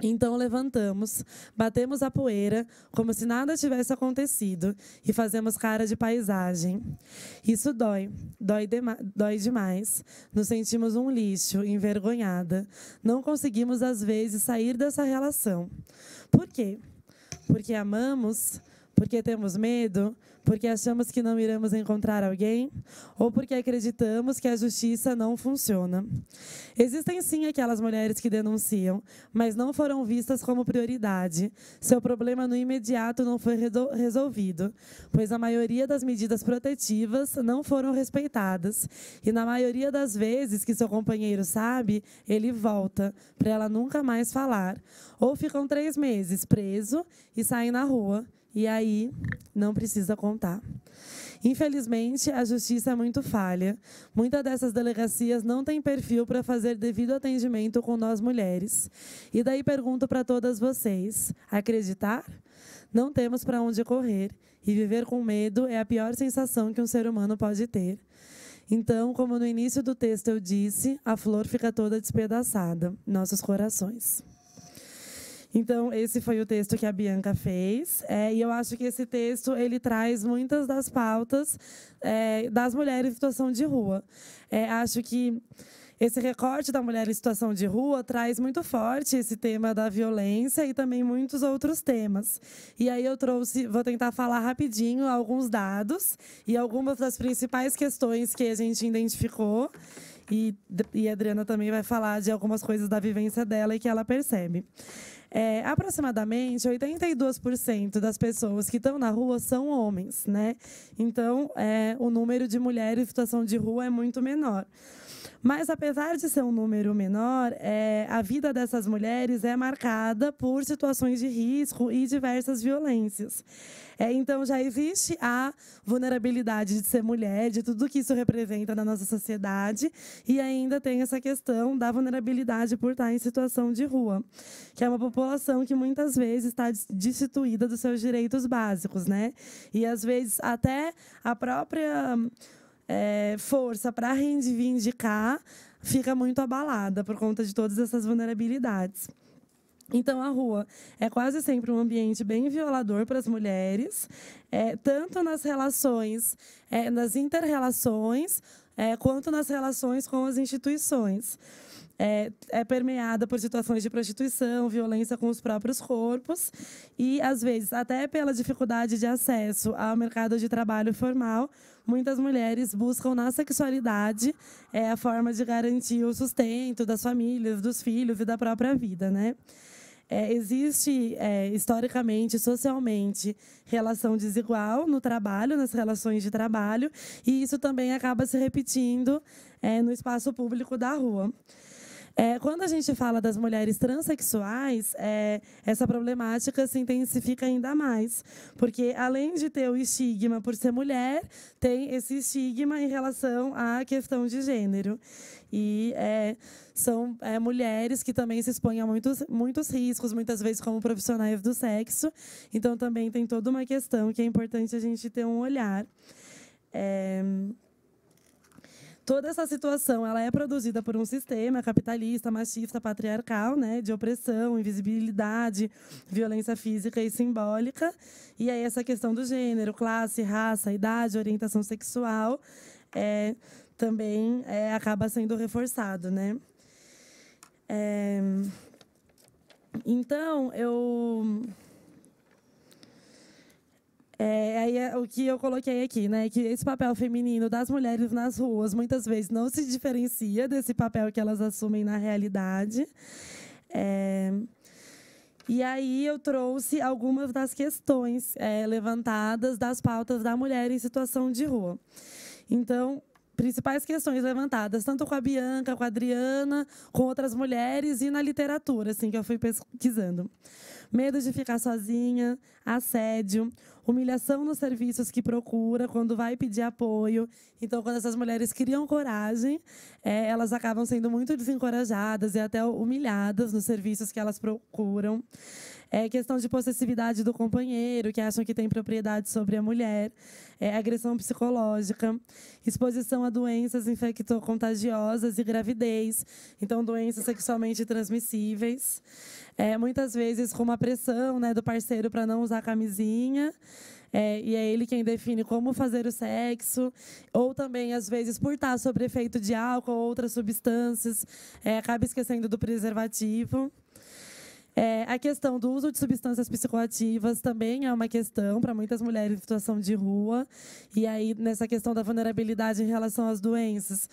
Speaker 6: Então levantamos, batemos a poeira, como se nada tivesse acontecido, e fazemos cara de paisagem. Isso dói demais. Nos sentimos um lixo, envergonhada. Não conseguimos, às vezes, sair dessa relação. Por quê? Porque amamos? Porque temos medo? Porque achamos que não iremos encontrar alguém? Ou porque acreditamos que a justiça não funciona? Existem sim aquelas mulheres que denunciam, mas não foram vistas como prioridade. Seu problema no imediato não foi resolvido, pois a maioria das medidas protetivas não foram respeitadas. E na maioria das vezes que seu companheiro sabe, ele volta, para ela nunca mais falar. Ou ficam 3 meses preso e saem na rua. E aí, não precisa contar. Infelizmente, a justiça é muito falha. Muitas dessas delegacias não têm perfil para fazer devido atendimento com nós mulheres. E daí pergunto para todas vocês, acreditar? Não temos para onde correr. E viver com medo é a pior sensação que um ser humano pode ter. Então, como no início do texto eu disse, a flor fica toda despedaçada, nossos corações. Então, esse foi o texto que a Bianca fez. E eu acho que esse texto ele traz muitas das pautas das mulheres em situação de rua. Acho que esse recorte da mulher em situação de rua traz muito forte esse tema da violência e também muitos outros temas. E aí eu vou tentar falar rapidinho alguns dados e algumas das principais questões que a gente identificou. E a Adriana também vai falar de algumas coisas da vivência dela e que ela percebe. Aproximadamente 82% das pessoas que estão na rua são homens, né? Então, o número de mulheres em situação de rua é muito menor. Mas, apesar de ser um número menor, a vida dessas mulheres é marcada por situações de risco e diversas violências. Então, já existe a vulnerabilidade de ser mulher, de tudo que isso representa na nossa sociedade, e ainda tem essa questão da vulnerabilidade por estar em situação de rua, que é uma população que muitas vezes está destituída dos seus direitos básicos, né? E, às vezes, até a própria força para reivindicar fica muito abalada por conta de todas essas vulnerabilidades. Então, a rua é quase sempre um ambiente bem violador para as mulheres, tanto nas relações, nas inter-relações, quanto nas relações com as instituições. É permeada por situações de prostituição, violência com os próprios corpos e, às vezes, até pela dificuldade de acesso ao mercado de trabalho formal, muitas mulheres buscam na sexualidade a forma de garantir o sustento das famílias, dos filhos e da própria vida, né? Existe, historicamente, socialmente, relação desigual no trabalho, nas relações de trabalho, e isso também acaba se repetindo no espaço público da rua. Quando a gente fala das mulheres transexuais, essa problemática se intensifica ainda mais, porque, além de ter o estigma por ser mulher, tem esse estigma em relação à questão de gênero. E são mulheres que também se expõem a muitos riscos, muitas vezes como profissionais do sexo. Então, também tem toda uma questão que é importante a gente ter um olhar. Toda essa situação ela é produzida por um sistema capitalista, machista, patriarcal, né, de opressão, invisibilidade, violência física e simbólica. E aí essa questão do gênero, classe, raça, idade, orientação sexual, também acaba sendo reforçado, né? Então, o que eu coloquei aqui, né, que esse papel feminino das mulheres nas ruas muitas vezes não se diferencia desse papel que elas assumem na realidade. E aí eu trouxe algumas das questões levantadas das pautas da mulher em situação de rua. Então, principais questões levantadas, tanto com a Bianca, com a Adriana, com outras mulheres e na literatura, assim, que eu fui pesquisando. Medo de ficar sozinha, assédio, humilhação nos serviços que procura, quando vai pedir apoio. Então, quando essas mulheres criam coragem, elas acabam sendo muito desencorajadas e até humilhadas nos serviços que elas procuram. Questão de possessividade do companheiro, que acham que tem propriedade sobre a mulher. Agressão psicológica, exposição a doenças infecto-contagiosas e gravidez. Então, doenças sexualmente transmissíveis. Muitas vezes com uma pressão, né, do parceiro para não usar camisinha. E é ele quem define como fazer o sexo. Ou também, às vezes, por estar sob efeito de álcool ou outras substâncias, acaba esquecendo do preservativo. A questão do uso de substâncias psicoativas também é uma questão para muitas mulheres em situação de rua. E aí, nessa questão da vulnerabilidade em relação às doenças,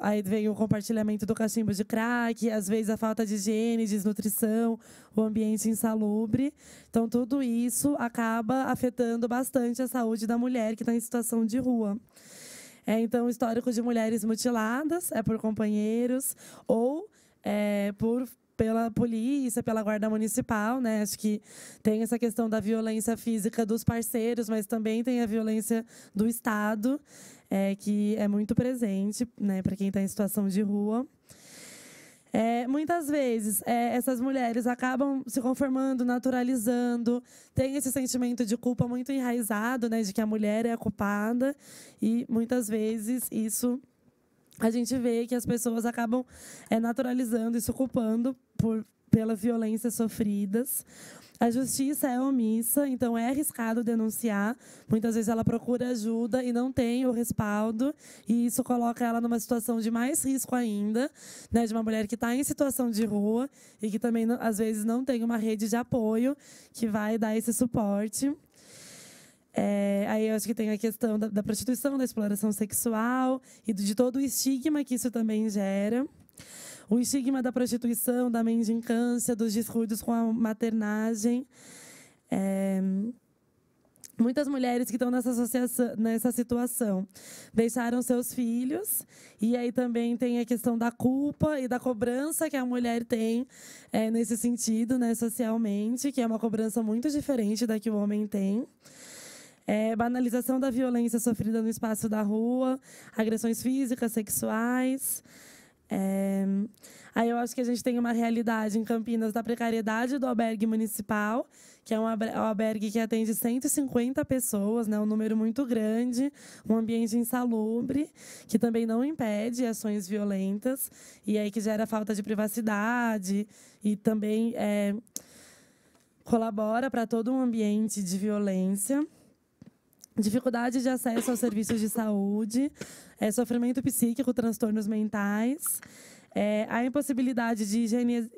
Speaker 6: aí vem o compartilhamento do cachimbo de crack, às vezes a falta de higiene, desnutrição, o ambiente insalubre. Então, tudo isso acaba afetando bastante a saúde da mulher que está em situação de rua. Então, o histórico de mulheres mutiladas é por companheiros ou pela polícia, pela guarda municipal, né? Acho que tem essa questão da violência física dos parceiros, mas também tem a violência do Estado, que é muito presente, né, para quem está em situação de rua. Muitas vezes, essas mulheres acabam se conformando, naturalizando, tem esse sentimento de culpa muito enraizado, né, de que a mulher é a culpada, e muitas vezes isso a gente vê que as pessoas acabam naturalizando e se culpando pelas violências sofridas. A justiça é omissa, então é arriscado denunciar. Muitas vezes ela procura ajuda e não tem o respaldo, e isso coloca ela numa situação de mais risco ainda, né, de uma mulher que está em situação de rua e que também, às vezes, não tem uma rede de apoio que vai dar esse suporte. Aí eu acho que tem a questão da prostituição, da exploração sexual e de todo o estigma que isso também gera. O estigma da prostituição, da mendicância, dos descuidos com a maternagem. Muitas mulheres que estão nessa situação deixaram seus filhos. E aí também tem a questão da culpa e da cobrança que a mulher tem nesse sentido, né, socialmente, que é uma cobrança muito diferente da que o homem tem. Banalização da violência sofrida no espaço da rua, agressões físicas, sexuais. Aí eu acho que a gente tem uma realidade em Campinas da precariedade do albergue municipal, que é um albergue que atende 150 pessoas, né, um número muito grande, um ambiente insalubre, que também não impede ações violentas, e aí que gera falta de privacidade e também colabora para todo um ambiente de violência. Dificuldade de acesso aos serviços de saúde, sofrimento psíquico, transtornos mentais. A impossibilidade de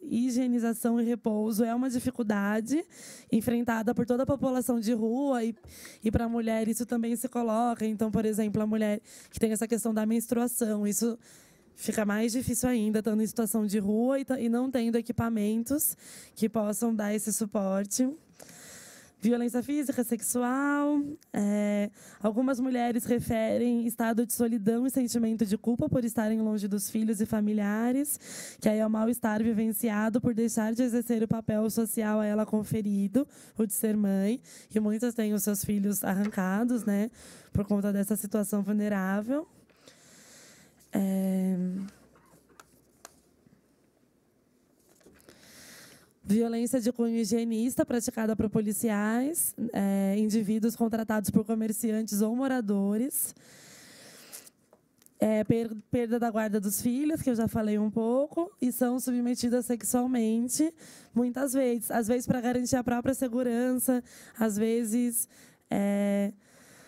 Speaker 6: higienização e repouso é uma dificuldade enfrentada por toda a população de rua, e para a mulher isso também se coloca. Então, por exemplo, a mulher que tem essa questão da menstruação, isso fica mais difícil ainda, estando em situação de rua e não tendo equipamentos que possam dar esse suporte. Violência física, sexual. Algumas mulheres referem estado de solidão e sentimento de culpa por estarem longe dos filhos e familiares, que aí é o mal-estar vivenciado por deixar de exercer o papel social a ela conferido, o de ser mãe, e muitas têm os seus filhos arrancados, né, por conta dessa situação vulnerável. Violência de cunho higienista praticada por policiais, indivíduos contratados por comerciantes ou moradores. Perda da guarda dos filhos, que eu já falei um pouco, e são submetidas sexualmente, muitas vezes. Às vezes para garantir a própria segurança, às vezes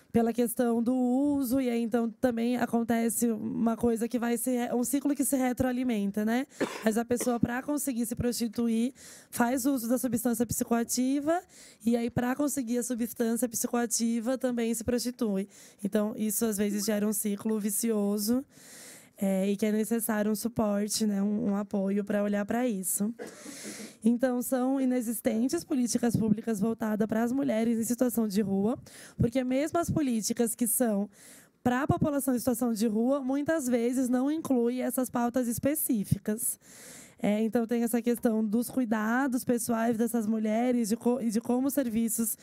Speaker 6: pela questão do uso, e aí então também acontece uma coisa que vai ser um ciclo que se retroalimenta, né? Mas a pessoa, para conseguir se prostituir, faz uso da substância psicoativa, e aí para conseguir a substância psicoativa também se prostitui. Então isso às vezes gera um ciclo vicioso, e que é necessário um suporte, né, um apoio para olhar para isso. Então, são inexistentes políticas públicas voltadas para as mulheres em situação de rua, porque mesmo as políticas que são para a população em situação de rua, muitas vezes não inclui essas pautas específicas. Então, tem essa questão dos cuidados pessoais dessas mulheres e de como os serviços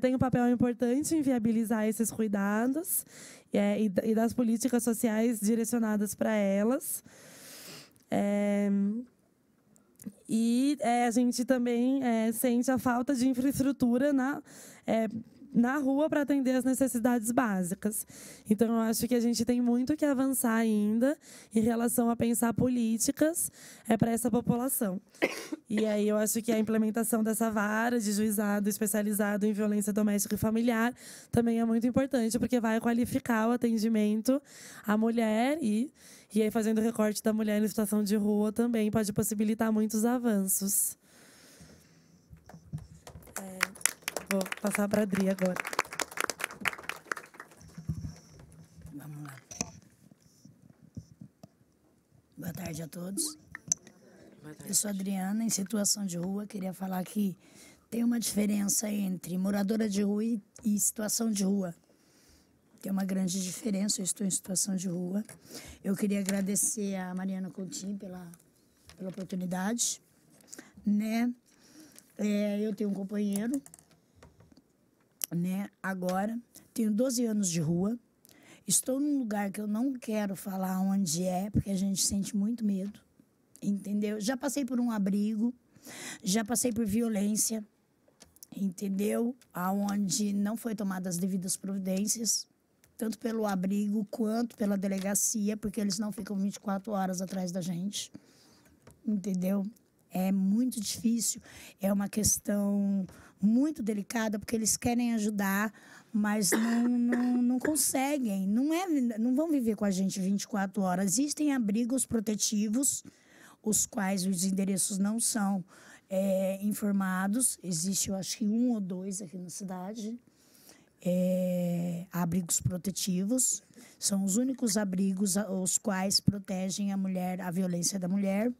Speaker 6: têm um papel importante em viabilizar esses cuidados e das políticas sociais direcionadas para elas. A gente também sente a falta de infraestrutura na rua para atender as necessidades básicas. Então, eu acho que a gente tem muito que avançar ainda em relação a pensar políticas para essa população. E aí eu acho que a implementação dessa vara de juizado especializado em violência doméstica e familiar também é muito importante, porque vai qualificar o atendimento à mulher e aí, fazendo recorte da mulher em situação de rua também pode possibilitar muitos avanços. Vou passar para a Adri agora.
Speaker 5: Vamos lá. Boa tarde a todos. Eu sou Adriana, em situação de rua. Queria falar que tem uma diferença entre moradora de rua e situação de rua. Tem uma grande diferença, eu estou em situação de rua. Eu queria agradecer a Mariana Coutinho pela oportunidade. Eu tenho um companheiro, agora, tenho 12 anos de rua. Estou num lugar que eu não quero falar onde porque a gente sente muito medo, entendeu? Já passei por um abrigo, já passei por violência, entendeu? Aonde não foi tomadas as devidas providências, tanto pelo abrigo quanto pela delegacia, porque eles não ficam 24 horas atrás da gente, entendeu? É muito difícil, é uma questão muito delicada, porque eles querem ajudar, mas não conseguem, não vão viver com a gente 24 horas. Existem abrigos protetivos, os quais os endereços não são informados. Existe, eu acho que 1 ou 2 aqui na cidade. Abrigos protetivos. São os únicos abrigos os quais protegem a mulher, a violência da mulher.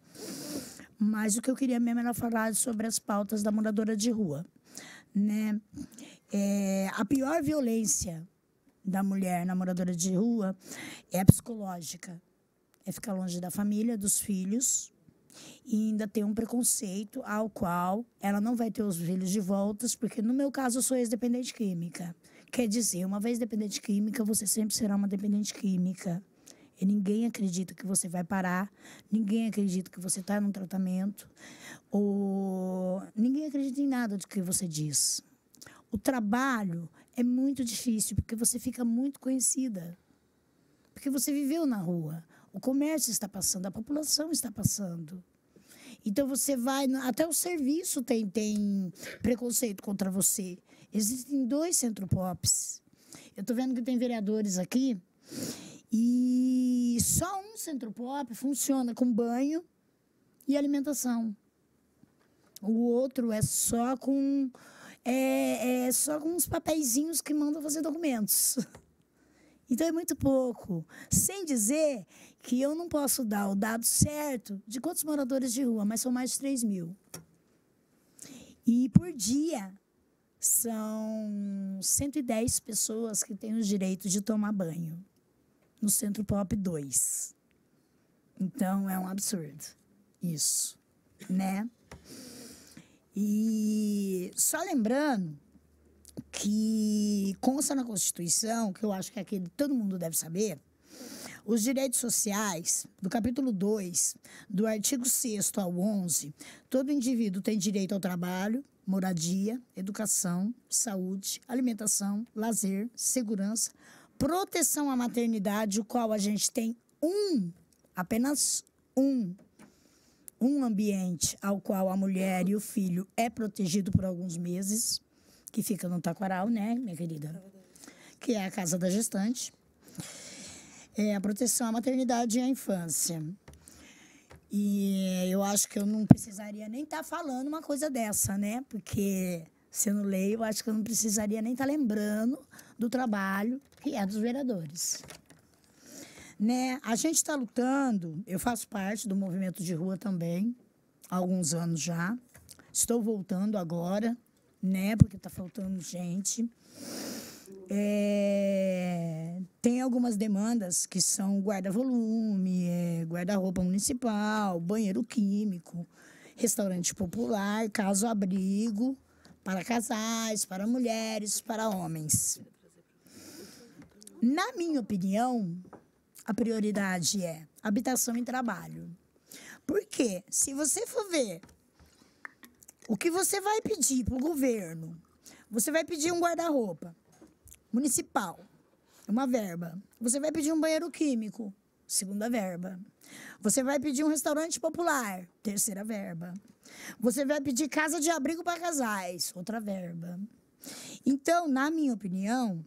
Speaker 5: Mas o que eu queria mesmo era falar sobre as pautas da moradora de rua. A pior violência da mulher na moradora de rua é a psicológica. É ficar longe da família, dos filhos, e ainda ter um preconceito ao qual ela não vai ter os filhos de volta, porque no meu caso eu sou ex-dependente química. Quer dizer, uma vez dependente química, você sempre será uma dependente química. E ninguém acredita que você vai parar, ninguém acredita que você está num tratamento, ou ninguém acredita em nada do que você diz. O trabalho é muito difícil, porque você fica muito conhecida, porque você viveu na rua. O comércio está passando, a população está passando. Então, você vai... Até o serviço tem preconceito contra você. Existem 2 centropops. Eu estou vendo que tem vereadores aqui e só um centropop funciona com banho e alimentação. O outro é só com uns papeizinhos que mandam fazer documentos. Então, é muito pouco. Sem dizer que eu não posso dar o dado certo de quantos moradores de rua, mas são mais de 3.000. E, por dia, são 110 pessoas que têm o direito de tomar banho no Centro Pop 2. Então, é um absurdo isso, E só lembrando que consta na Constituição, que eu acho que aqui todo mundo deve saber, os direitos sociais, do capítulo 2, do artigo 6º ao 11, todo indivíduo tem direito ao trabalho, moradia, educação, saúde, alimentação, lazer, segurança, proteção à maternidade, o qual a gente tem apenas um ambiente ao qual a mulher e o filho é protegido por alguns meses, que fica no Taquaral, minha querida? Que é a casa da gestante. A proteção à maternidade e à infância. E eu acho que eu não precisaria nem estar falando uma coisa dessa, Porque, sendo lei, eu acho que eu não precisaria nem estar lembrando do trabalho que é dos vereadores. A gente está lutando, eu faço parte do movimento de rua também, há alguns anos já. Estou voltando agora, porque está faltando gente. Tem algumas demandas que são guarda-volume, guarda-roupa municipal, banheiro químico, restaurante popular, casa-abrigo para casais, para mulheres, para homens. Na minha opinião, a prioridade é habitação e trabalho. Porque, se você for ver o que você vai pedir para o governo, você vai pedir um guarda-roupa municipal, uma verba. Você vai pedir um banheiro químico, segunda verba. Você vai pedir um restaurante popular, terceira verba. Você vai pedir casa de abrigo para casais, outra verba. Então, na minha opinião,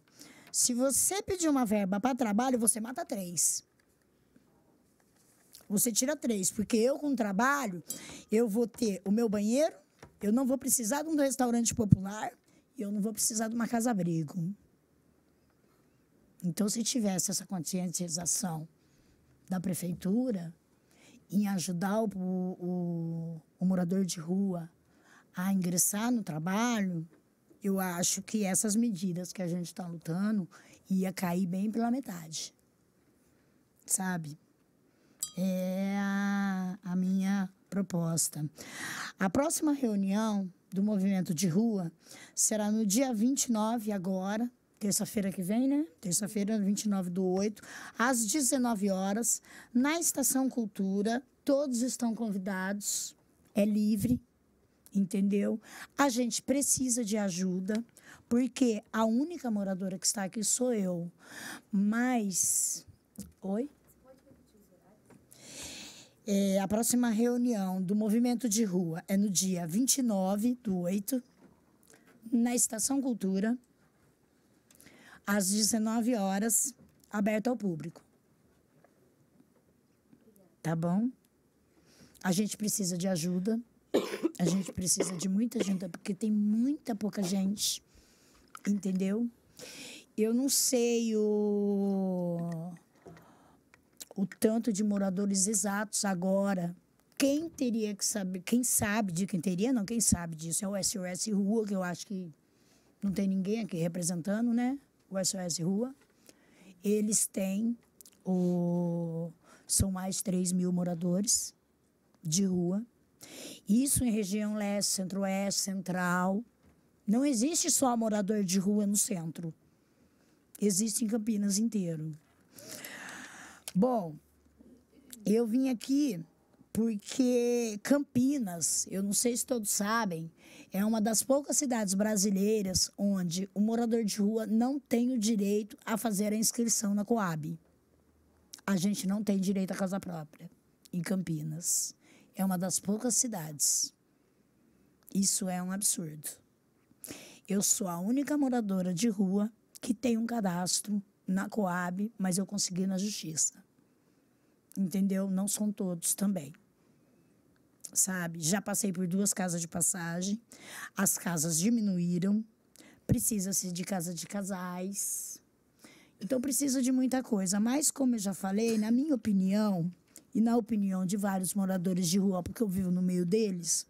Speaker 5: se você pedir uma verba para trabalho, você mata 3. Você tira 3, porque eu, com trabalho, eu vou ter o meu banheiro, eu não vou precisar de um restaurante popular e eu não vou precisar de uma casa-abrigo. Então, se tivesse essa conscientização da prefeitura em ajudar o morador de rua a ingressar no trabalho, eu acho que essas medidas que a gente está lutando ia cair bem pela metade. Sabe? É a minha proposta. A próxima reunião do movimento de rua será no dia 29 agora, terça-feira que vem, né? Terça-feira, 29/8, às 19 horas, na Estação Cultura. Todos estão convidados, é livre, entendeu? A gente precisa de ajuda, porque a única moradora que está aqui sou eu. Mas... Oi? A próxima reunião do movimento de rua é no dia 29/8, na Estação Cultura, às 19 horas, aberta ao público. Tá bom? A gente precisa de ajuda. A gente precisa de muita ajuda, porque tem muita pouca gente. Entendeu? Eu não sei o tanto de moradores exatos agora. Quem teria que saber? Quem sabe de quem teria? Não, quem sabe disso é o SOS Rua, que eu acho que não tem ninguém aqui representando, né? O SOS Rua. Eles têm são mais de 3.000 moradores de rua. Isso em região leste, centro-oeste, central. Não existe só morador de rua no centro. Existe em Campinas inteiro. Bom, eu vim aqui porque Campinas, eu não sei se todos sabem, é uma das poucas cidades brasileiras onde o morador de rua não tem o direito a fazer a inscrição na Coab. A gente não tem direito à casa própria em Campinas. É uma das poucas cidades. Isso é um absurdo. Eu sou a única moradora de rua que tem um cadastro na Coab, mas eu consegui na justiça. Entendeu? Não são todos também. Sabe? Já passei por 2 casas de passagem. As casas diminuíram. Precisa-se de casa de casais. Então, precisa de muita coisa. Mas, como eu já falei, na minha opinião, e na opinião de vários moradores de rua, porque eu vivo no meio deles,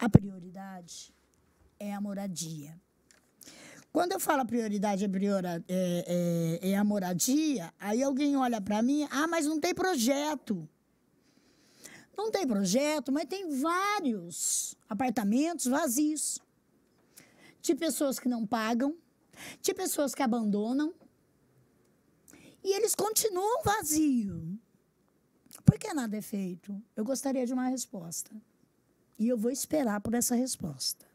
Speaker 5: a prioridade é a moradia. Quando eu falo a prioridade é a moradia, aí alguém olha para mim, mas não tem projeto. Não tem projeto, mas tem vários apartamentos vazios. De pessoas que não pagam, de pessoas que abandonam. E eles continuam vazios. Por que nada é feito? Eu gostaria de uma resposta. E eu vou esperar por essa resposta.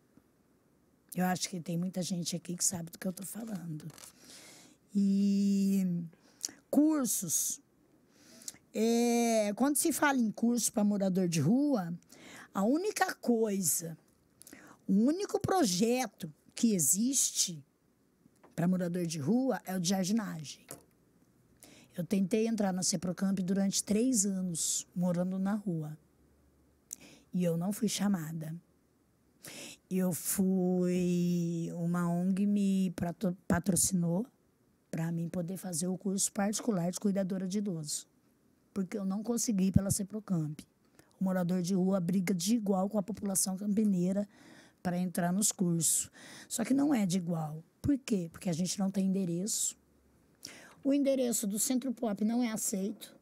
Speaker 5: Eu acho que tem muita gente aqui que sabe do que eu estou falando. E cursos. Quando se fala em curso para morador de rua, a única coisa, o único projeto que existe para morador de rua é o de jardinagem. Eu tentei entrar na Ceprocamp durante 3 anos, morando na rua. E eu não fui chamada. Uma ONG me patrocinou para mim poder fazer o curso particular de cuidadora de idoso. Porque eu não consegui pela Ceprocamp. O morador de rua briga de igual com a população campineira para entrar nos cursos. Só que não é de igual. Por quê? Porque a gente não tem endereço. O endereço do Centro Pop não é aceito,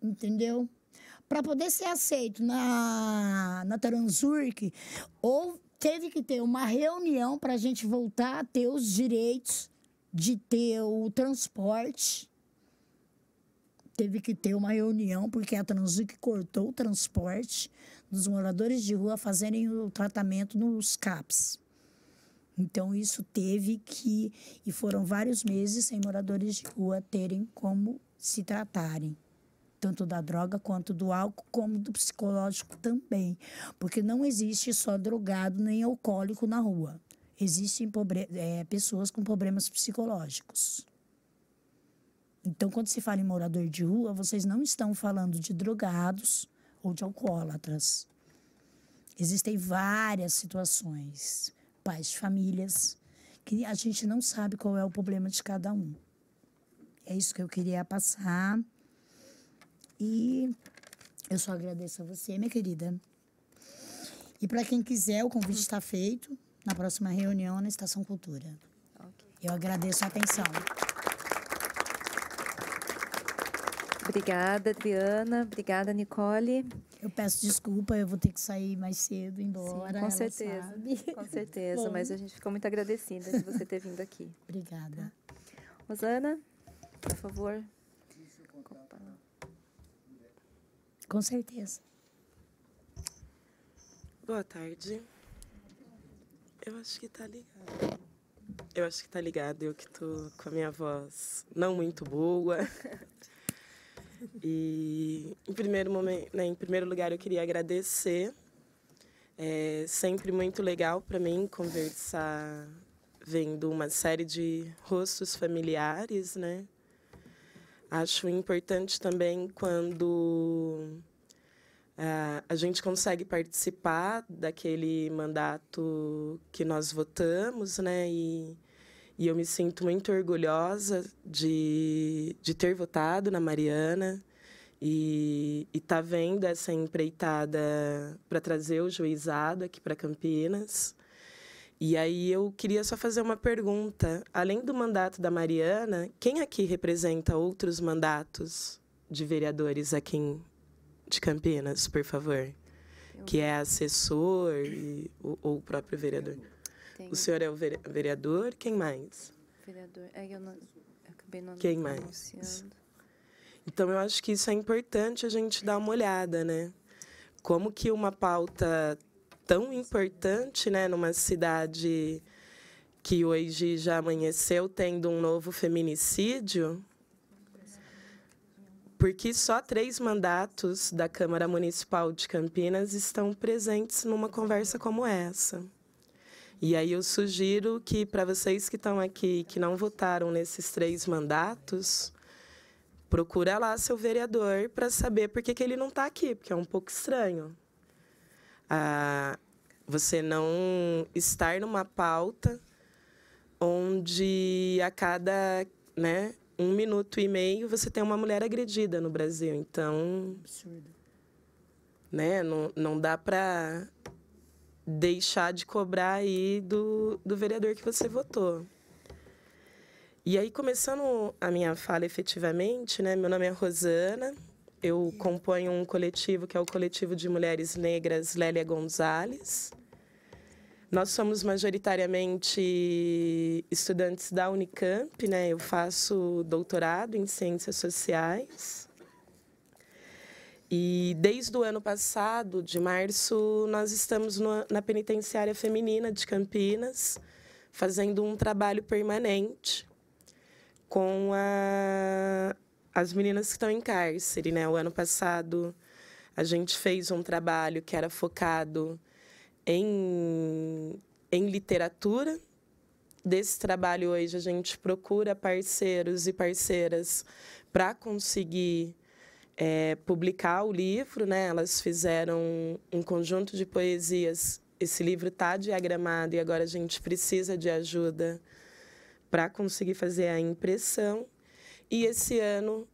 Speaker 5: entendeu? Para poder ser aceito na Transurc, ou teve que ter uma reunião para a gente voltar a ter os direitos de ter o transporte. Teve que ter uma reunião, porque a Transurc cortou o transporte dos moradores de rua fazerem o tratamento nos CAPs. Então, isso teve que... E foram vários meses sem moradores de rua terem como se tratarem. Tanto da droga, quanto do álcool, como do psicológico também. Porque não existe só drogado nem alcoólico na rua. Existem pessoas com problemas psicológicos. Então, quando se fala em morador de rua, vocês não estão falando de drogados ou de alcoólatras. Existem várias situações, pais de famílias, que a gente não sabe qual é o problema de cada um. É isso que eu queria passar. E eu só agradeço a você, minha querida. E para quem quiser, o convite está feito na próxima reunião na Estação Cultura.
Speaker 3: Ok.
Speaker 5: Eu agradeço a atenção.
Speaker 3: Obrigada, Adriana. Obrigada, Nicole.
Speaker 5: Eu peço desculpa, eu vou ter que sair mais cedo, embora.
Speaker 3: Sim, com certeza.
Speaker 5: Sabe.
Speaker 3: Com certeza,
Speaker 5: Bom.
Speaker 3: mas a gente ficou muito agradecida de você ter vindo aqui.
Speaker 5: Obrigada.
Speaker 3: Rosana, por favor.
Speaker 5: Com certeza.
Speaker 7: Boa tarde. Eu acho que tá ligado. Eu que tô com a minha voz não muito boa. E, em primeiro lugar, eu queria agradecer. É sempre muito legal para mim conversar vendo uma série de rostos familiares, né? Acho importante também quando a gente consegue participar daquele mandato que nós votamos, né? E eu me sinto muito orgulhosa de ter votado na Mariana e tá vendo essa empreitada para trazer o juizado aqui para Campinas. E aí eu queria só fazer uma pergunta. Além do mandato da Mariana, quem aqui representa outros mandatos de vereadores aqui de Campinas, por favor? Que é assessor ou o próprio vereador? O senhor é o vereador? Quem mais?
Speaker 3: Vereador. Eu acabei não
Speaker 7: Quem mais?
Speaker 3: anunciando.
Speaker 7: Então, eu acho que isso é importante a gente dar uma olhada, né? Como que uma pauta tão importante, né, numa cidade que hoje já amanheceu tendo um novo feminicídio, porque só 3 mandatos da Câmara Municipal de Campinas estão presentes numa conversa como essa. E aí eu sugiro que, para vocês que estão aqui, que não votaram nesses 3 mandatos, procura lá seu vereador para saber por que ele não está aqui, porque é um pouco estranho. Você não estar numa pauta onde a cada 1 minuto e meio você tem uma mulher agredida no Brasil. Então,
Speaker 5: Absurdo.
Speaker 7: Não dá para deixar de cobrar aí do vereador que você votou. E aí, começando a minha fala efetivamente, meu nome é Rosana, eu componho um coletivo que é o Coletivo de Mulheres Negras Lélia Gonzalez. Nós somos majoritariamente estudantes da Unicamp, eu faço doutorado em Ciências Sociais. E desde o ano passado, de março, nós estamos na Penitenciária Feminina de Campinas, fazendo um trabalho permanente com as meninas que estão em cárcere. O ano passado, a gente fez um trabalho que era focado em literatura. Desse trabalho, hoje, a gente procura parceiros e parceiras para conseguir publicar o livro, Elas fizeram um conjunto de poesias. Esse livro está diagramado e agora a gente precisa de ajuda para conseguir fazer a impressão. E esse ano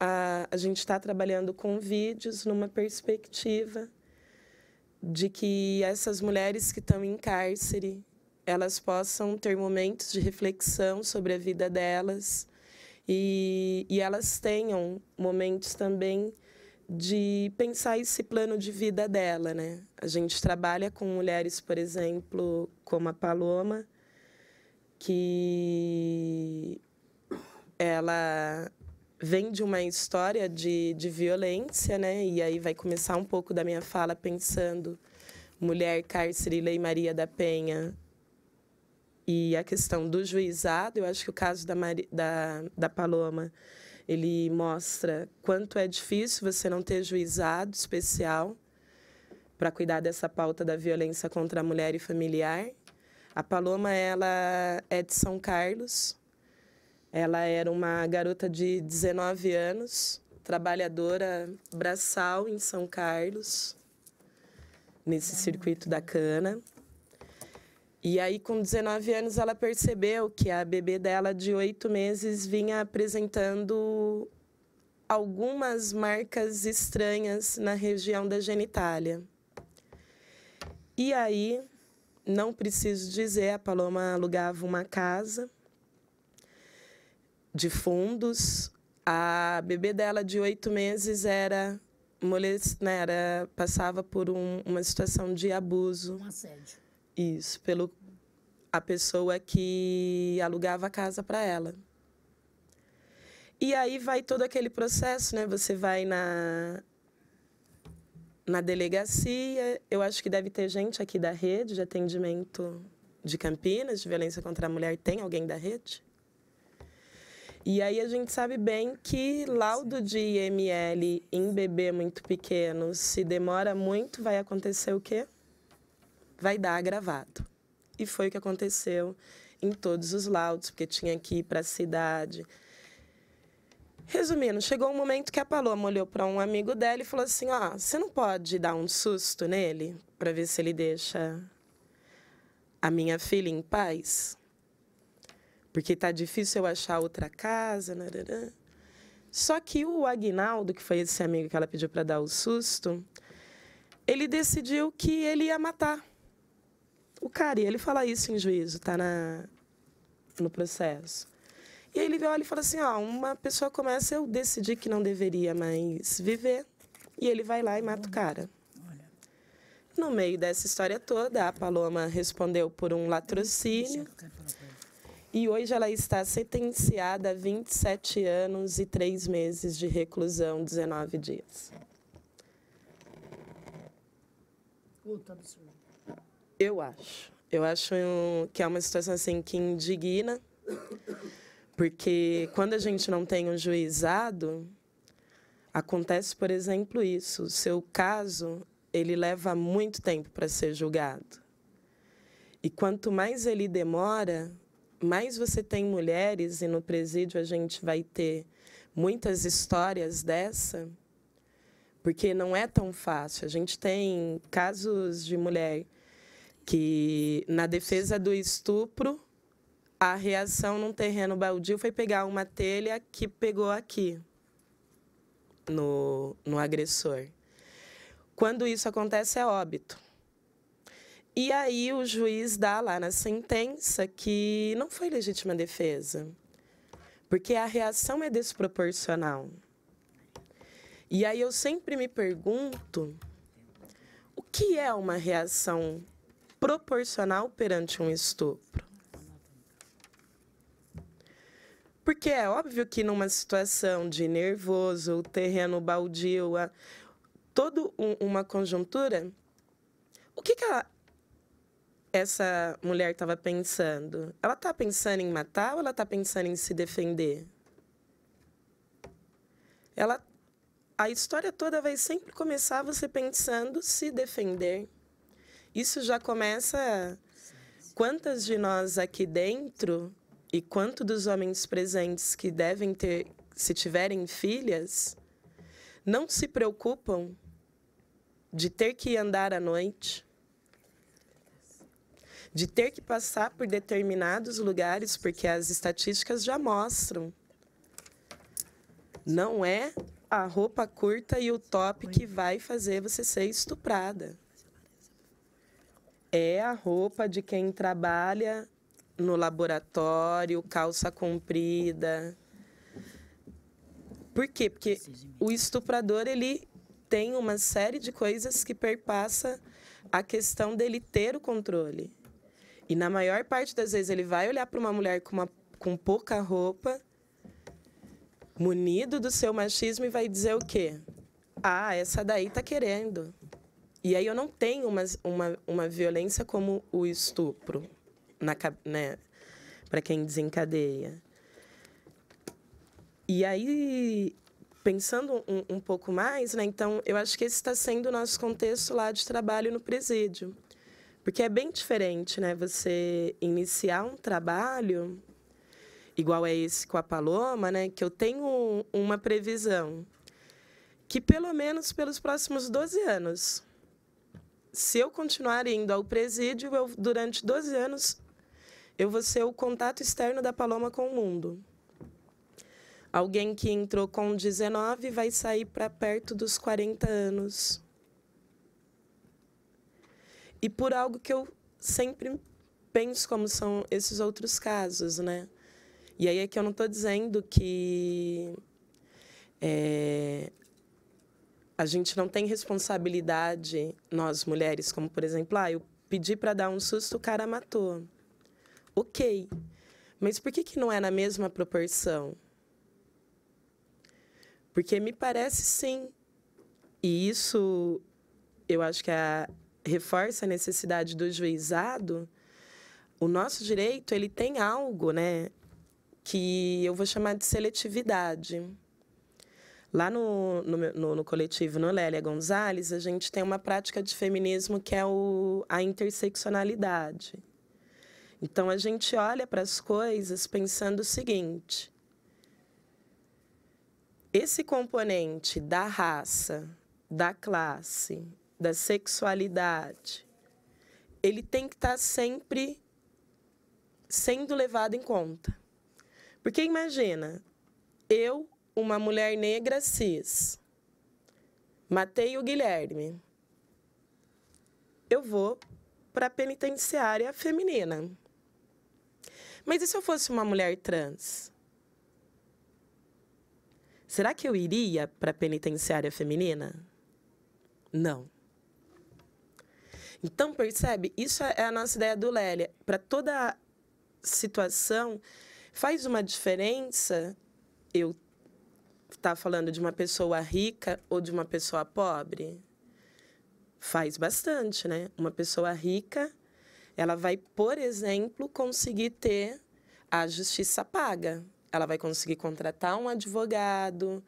Speaker 7: a gente está trabalhando com vídeos numa perspectiva de que essas mulheres que estão em cárcere elas possam ter momentos de reflexão sobre a vida delas e elas tenham momentos também de pensar esse plano de vida dela, né? A gente trabalha com mulheres, por exemplo, como a Paloma, que ela vem de uma história de violência, né? E aí vai começar um pouco da minha fala pensando mulher, cárcere, Lei Maria da Penha e a questão do juizado. Eu acho que o caso da Paloma, ele mostra quanto é difícil você não ter juizado especial para cuidar dessa pauta da violência contra a mulher e familiar. A Paloma, ela é de São Carlos. Ela era uma garota de 19 anos, trabalhadora braçal em São Carlos, nesse circuito da cana. E aí, com 19 anos, ela percebeu que a bebê dela, de 8 meses, vinha apresentando algumas marcas estranhas na região da genitália. E aí, não preciso dizer, a Paloma alugava uma casa de fundos. A bebê dela, de 8 meses, passava por uma situação de abuso.
Speaker 5: Um assédio.
Speaker 7: Isso, a pessoa que alugava a casa para ela. E aí vai todo aquele processo, né? Você vai na delegacia. Eu acho que deve ter gente aqui da rede de atendimento de Campinas, de violência contra a mulher. Tem alguém da rede? E aí a gente sabe bem que laudo de IML em bebê muito pequeno, se demora muito, vai acontecer o quê? Vai dar agravado. E foi o que aconteceu em todos os laudos, porque tinha que ir para a cidade. Resumindo, chegou um momento que a Paloma olhou para um amigo dela e falou assim, você não pode dar um susto nele para ver se ele deixa a minha filha em paz? Porque está difícil eu achar outra casa. Narará. Só que o Aguinaldo, que foi esse amigo que ela pediu para dar o susto, ele decidiu que ele ia matar o cara. E ele fala isso em juízo, está no processo. E aí ele olha e fala assim, uma pessoa começa, eu decidi que não deveria mais viver, e ele vai lá e mata o cara. No meio dessa história toda, a Paloma respondeu por um latrocínio, e hoje ela está sentenciada a 27 anos e 3 meses de reclusão, 19 dias. Eu acho que é uma situação assim que indigna, porque quando a gente não tem um juizado, acontece, por exemplo, isso. O seu caso, ele leva muito tempo para ser julgado. E quanto mais ele demora, mais você tem mulheres, e no presídio a gente vai ter muitas histórias dessa, porque não é tão fácil. A gente tem casos de mulher que, na defesa do estupro, a reação num terreno baldio foi pegar uma telha que pegou aqui, no agressor. Quando isso acontece, é óbito. E aí o juiz dá lá na sentença que não foi legítima defesa, porque a reação é desproporcional. E aí eu sempre me pergunto, o que é uma reação proporcional perante um estupro? Porque é óbvio que numa situação de nervoso, terreno baldio, toda uma conjuntura, o que essa mulher estava pensando? Ela está pensando em matar ou ela está pensando em se defender? A história toda vai sempre começar você pensando se defender. Isso já começa... Quantas de nós aqui dentro... E quanto dos homens presentes que devem ter, se tiverem filhas, não se preocupam de ter que andar à noite, de ter que passar por determinados lugares, porque as estatísticas já mostram. Não é a roupa curta e o top que vai fazer você ser estuprada. é a roupa de quem trabalha no laboratório, calça comprida. Por quê? Porque o estuprador, ele tem uma série de coisas que perpassa a questão dele ter o controle. E, na maior parte das vezes, ele vai olhar para uma mulher com pouca roupa, munido do seu machismo, e vai dizer o quê? Ah, essa daí tá querendo. E aí eu não tenho uma violência como o estupro, né, para quem desencadeia. E aí, pensando um pouco mais, né, então, eu acho que esse está sendo o nosso contexto lá de trabalho no presídio. Porque é bem diferente, né, você iniciar um trabalho, igual é esse com a Paloma, né, que eu tenho uma previsão que, pelo menos pelos próximos 12 anos, se eu continuar indo ao presídio, durante 12 anos, eu vou ser o contato externo da Paloma com o mundo. Alguém que entrou com 19 vai sair para perto dos 40 anos. E por algo que eu sempre penso como são esses outros casos, né? E aí é que eu não estou dizendo que a gente não tem responsabilidade, nós mulheres, como, por exemplo, eu pedi para dar um susto, o cara matou. Ok, mas por que não é na mesma proporção? Porque me parece, sim, e isso eu acho que reforça a necessidade do juizado. O nosso direito, ele tem algo, né, que eu vou chamar de seletividade. Lá no coletivo, no Lélia Gonzalez, a gente tem uma prática de feminismo que é a interseccionalidade. Então, a gente olha para as coisas pensando o seguinte: esse componente da raça, da classe, da sexualidade, ele tem que estar sempre sendo levado em conta. Porque imagina, eu, uma mulher negra cis, matei o Guilherme, eu vou para a penitenciária feminina. Mas e se eu fosse uma mulher trans? Será que eu iria para a penitenciária feminina? Não. Então, percebe? Isso é a nossa ideia do Lélia. Para toda situação, faz uma diferença eu estar falando de uma pessoa rica ou de uma pessoa pobre? Faz bastante, né? Uma pessoa rica, ela vai, por exemplo, conseguir ter a justiça paga. Ela vai conseguir contratar um advogado.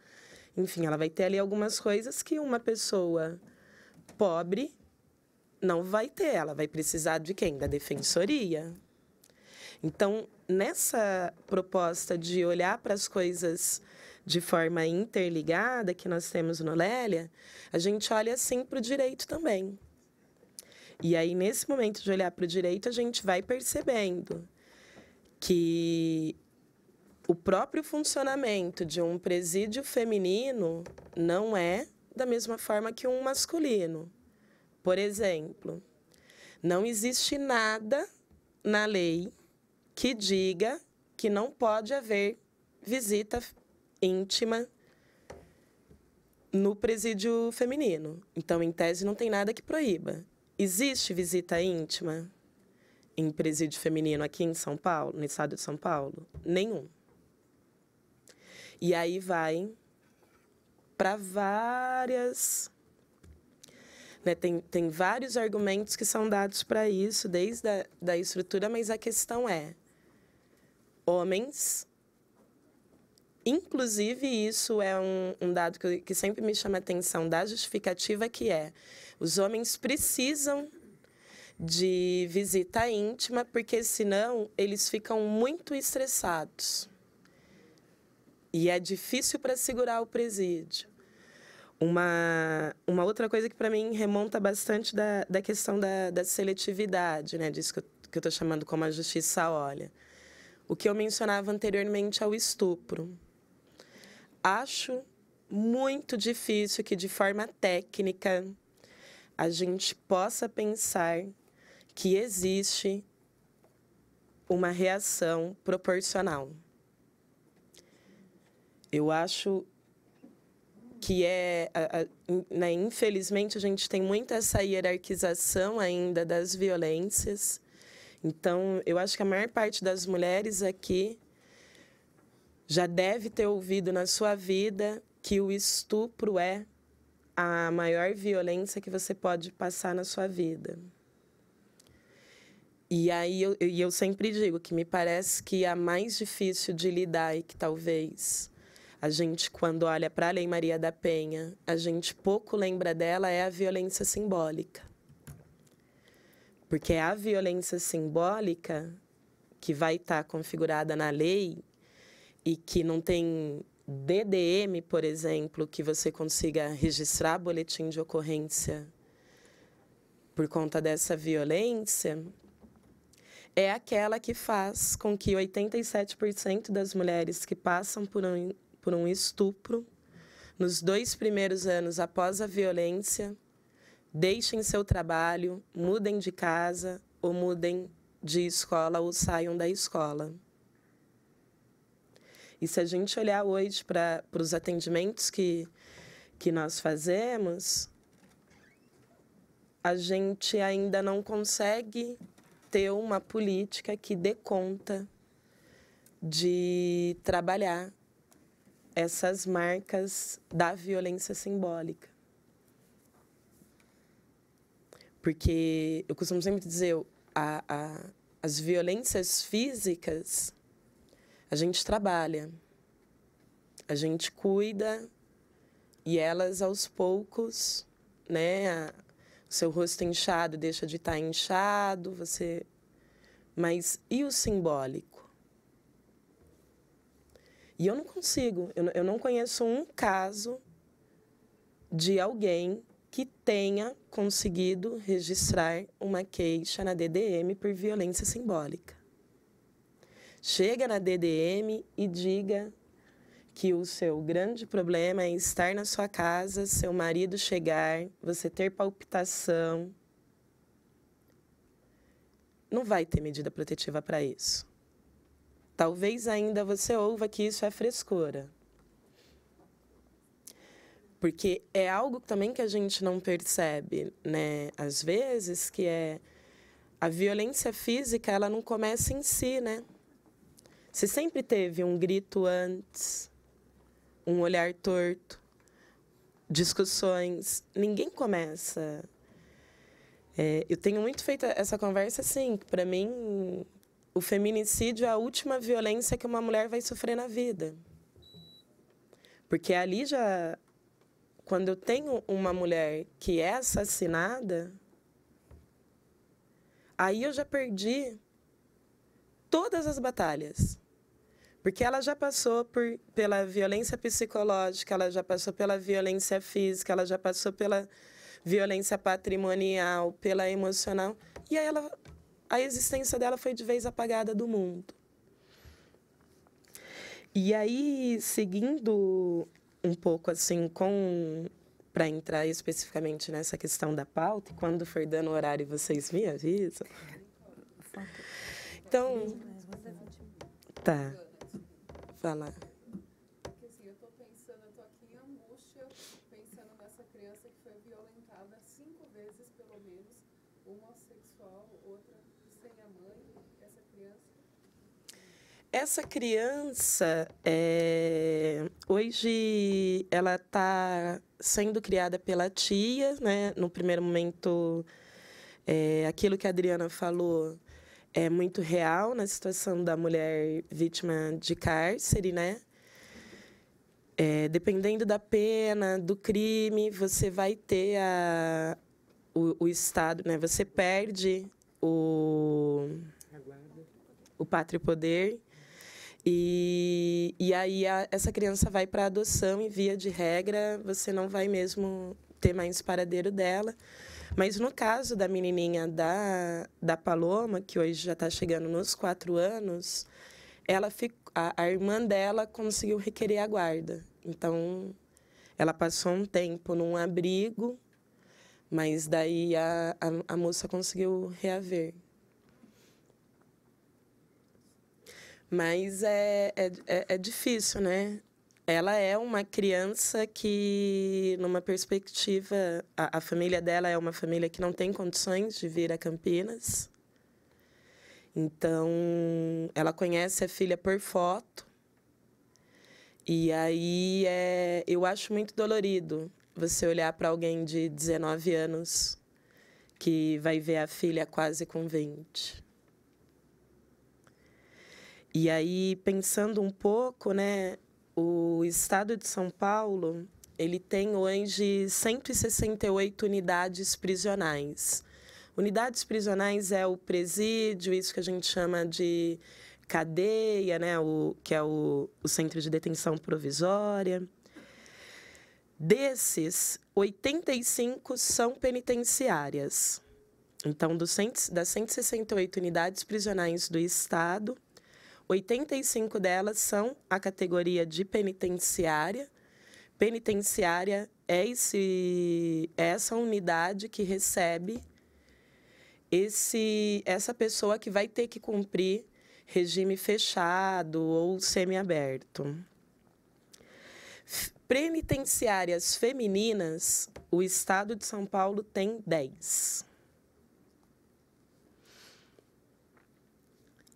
Speaker 7: Enfim, ela vai ter ali algumas coisas que uma pessoa pobre não vai ter. Ela vai precisar de quem? Da defensoria. Então, nessa proposta de olhar para as coisas de forma interligada que nós temos no Lélia, a gente olha assim para o direito também. E aí, nesse momento de olhar para o direito, a gente vai percebendo que o próprio funcionamento de um presídio feminino não é da mesma forma que um masculino. Por exemplo, não existe nada na lei que diga que não pode haver visita íntima no presídio feminino. Então, em tese, não tem nada que proíba. Existe visita íntima em presídio feminino aqui em São Paulo, no estado de São Paulo? Nenhum. E aí vai para várias... Né, tem vários argumentos que são dados para isso, desde a estrutura, mas a questão é: homens, inclusive isso é um dado que sempre me chama a atenção da justificativa, que é: os homens precisam de visita íntima, porque senão eles ficam muito estressados. E é difícil para segurar o presídio. Uma outra coisa que, para mim, remonta bastante da questão da seletividade, né? Disso que eu estou chamando como a justiça olha. O que eu mencionava anteriormente ao estupro. Acho muito difícil que, de forma técnica, a gente possa pensar que existe uma reação proporcional. Eu acho que né, infelizmente, a gente tem muito essa hierarquização ainda das violências. Então, eu acho que a maior parte das mulheres aqui já deve ter ouvido na sua vida que o estupro é a maior violência que você pode passar na sua vida. E aí eu sempre digo que me parece que a mais difícil de lidar e que talvez a gente, quando olha para a Lei Maria da Penha, a gente pouco lembra dela, é a violência simbólica. Porque é a violência simbólica que vai estar configurada na lei e que não tem DDM, por exemplo, que você consiga registrar boletim de ocorrência por conta dessa violência, é aquela que faz com que 87% das mulheres que passam por um estupro, nos 2 primeiros anos após a violência, deixem seu trabalho, mudem de casa ou mudem de escola ou saiam da escola. E se a gente olhar hoje para os atendimentos que nós fazemos, a gente ainda não consegue ter uma política que dê conta de trabalhar essas marcas da violência simbólica. Porque eu costumo sempre dizer, as violências físicas, a gente trabalha, a gente cuida e elas, aos poucos, né, o seu rosto inchado deixa de estar inchado, você... Mas e o simbólico? E eu não consigo, eu não conheço um caso de alguém que tenha conseguido registrar uma queixa na DDM por violência simbólica. Chega na DDM e diga que o seu grande problema é estar na sua casa, seu marido chegar, você ter palpitação. Não vai ter medida protetiva para isso. Talvez ainda você ouva que isso é frescura. Porque é algo também que a gente não percebe, né? Às vezes, que é a violência física, ela não começa em si, né? Se sempre teve um grito antes, um olhar torto, discussões, ninguém começa. Eu tenho muito feito essa conversa assim, que para mim o feminicídio é a última violência que uma mulher vai sofrer na vida. Porque ali já, quando eu tenho uma mulher que é assassinada, aí eu já perdi todas as batalhas. Porque ela já passou pela violência psicológica, ela já passou pela violência física, ela já passou pela violência patrimonial, pela emocional. E aí a existência dela foi de vez apagada do mundo. E aí, seguindo um pouco assim, para entrar especificamente nessa questão da pauta, quando for dando horário vocês me avisam. Então, tá. Falar.
Speaker 8: Porque assim, eu tô aqui em angústia, pensando nessa criança que foi violentada 5 vezes, pelo menos, homossexual, outra sem a mãe,
Speaker 7: Essa criança, hoje, ela está sendo criada pela tia, né? No primeiro momento, aquilo que a Adriana falou é muito real na situação da mulher vítima de cárcere, né? Dependendo da pena, do crime, você vai ter o Estado, né? Você perde o pátrio poder e aí essa criança vai para adoção e, via de regra, você não vai mesmo ter mais paradeiro dela. Mas no caso da menininha da Paloma, que hoje já está chegando nos 4 anos, a irmã dela conseguiu requerer a guarda. Então, ela passou um tempo num abrigo, Mas daí a moça conseguiu reaver. Mas é difícil, né? Ela é uma criança que, numa perspectiva... A família dela é uma família que não tem condições de vir a Campinas. Então, ela conhece a filha por foto. E aí, eu acho muito dolorido você olhar para alguém de 19 anos que vai ver a filha quase com 20. E aí, pensando um pouco, né, o Estado de São Paulo, ele tem hoje 168 unidades prisionais. Unidades prisionais é o presídio, isso que a gente chama de cadeia, né, que é o centro de detenção provisória. Desses, 85 são penitenciárias. Então, das 168 unidades prisionais do Estado, 85 delas são a categoria de penitenciária. Penitenciária é essa unidade que recebe essa pessoa que vai ter que cumprir regime fechado ou semiaberto. Penitenciárias femininas, o Estado de São Paulo tem 10.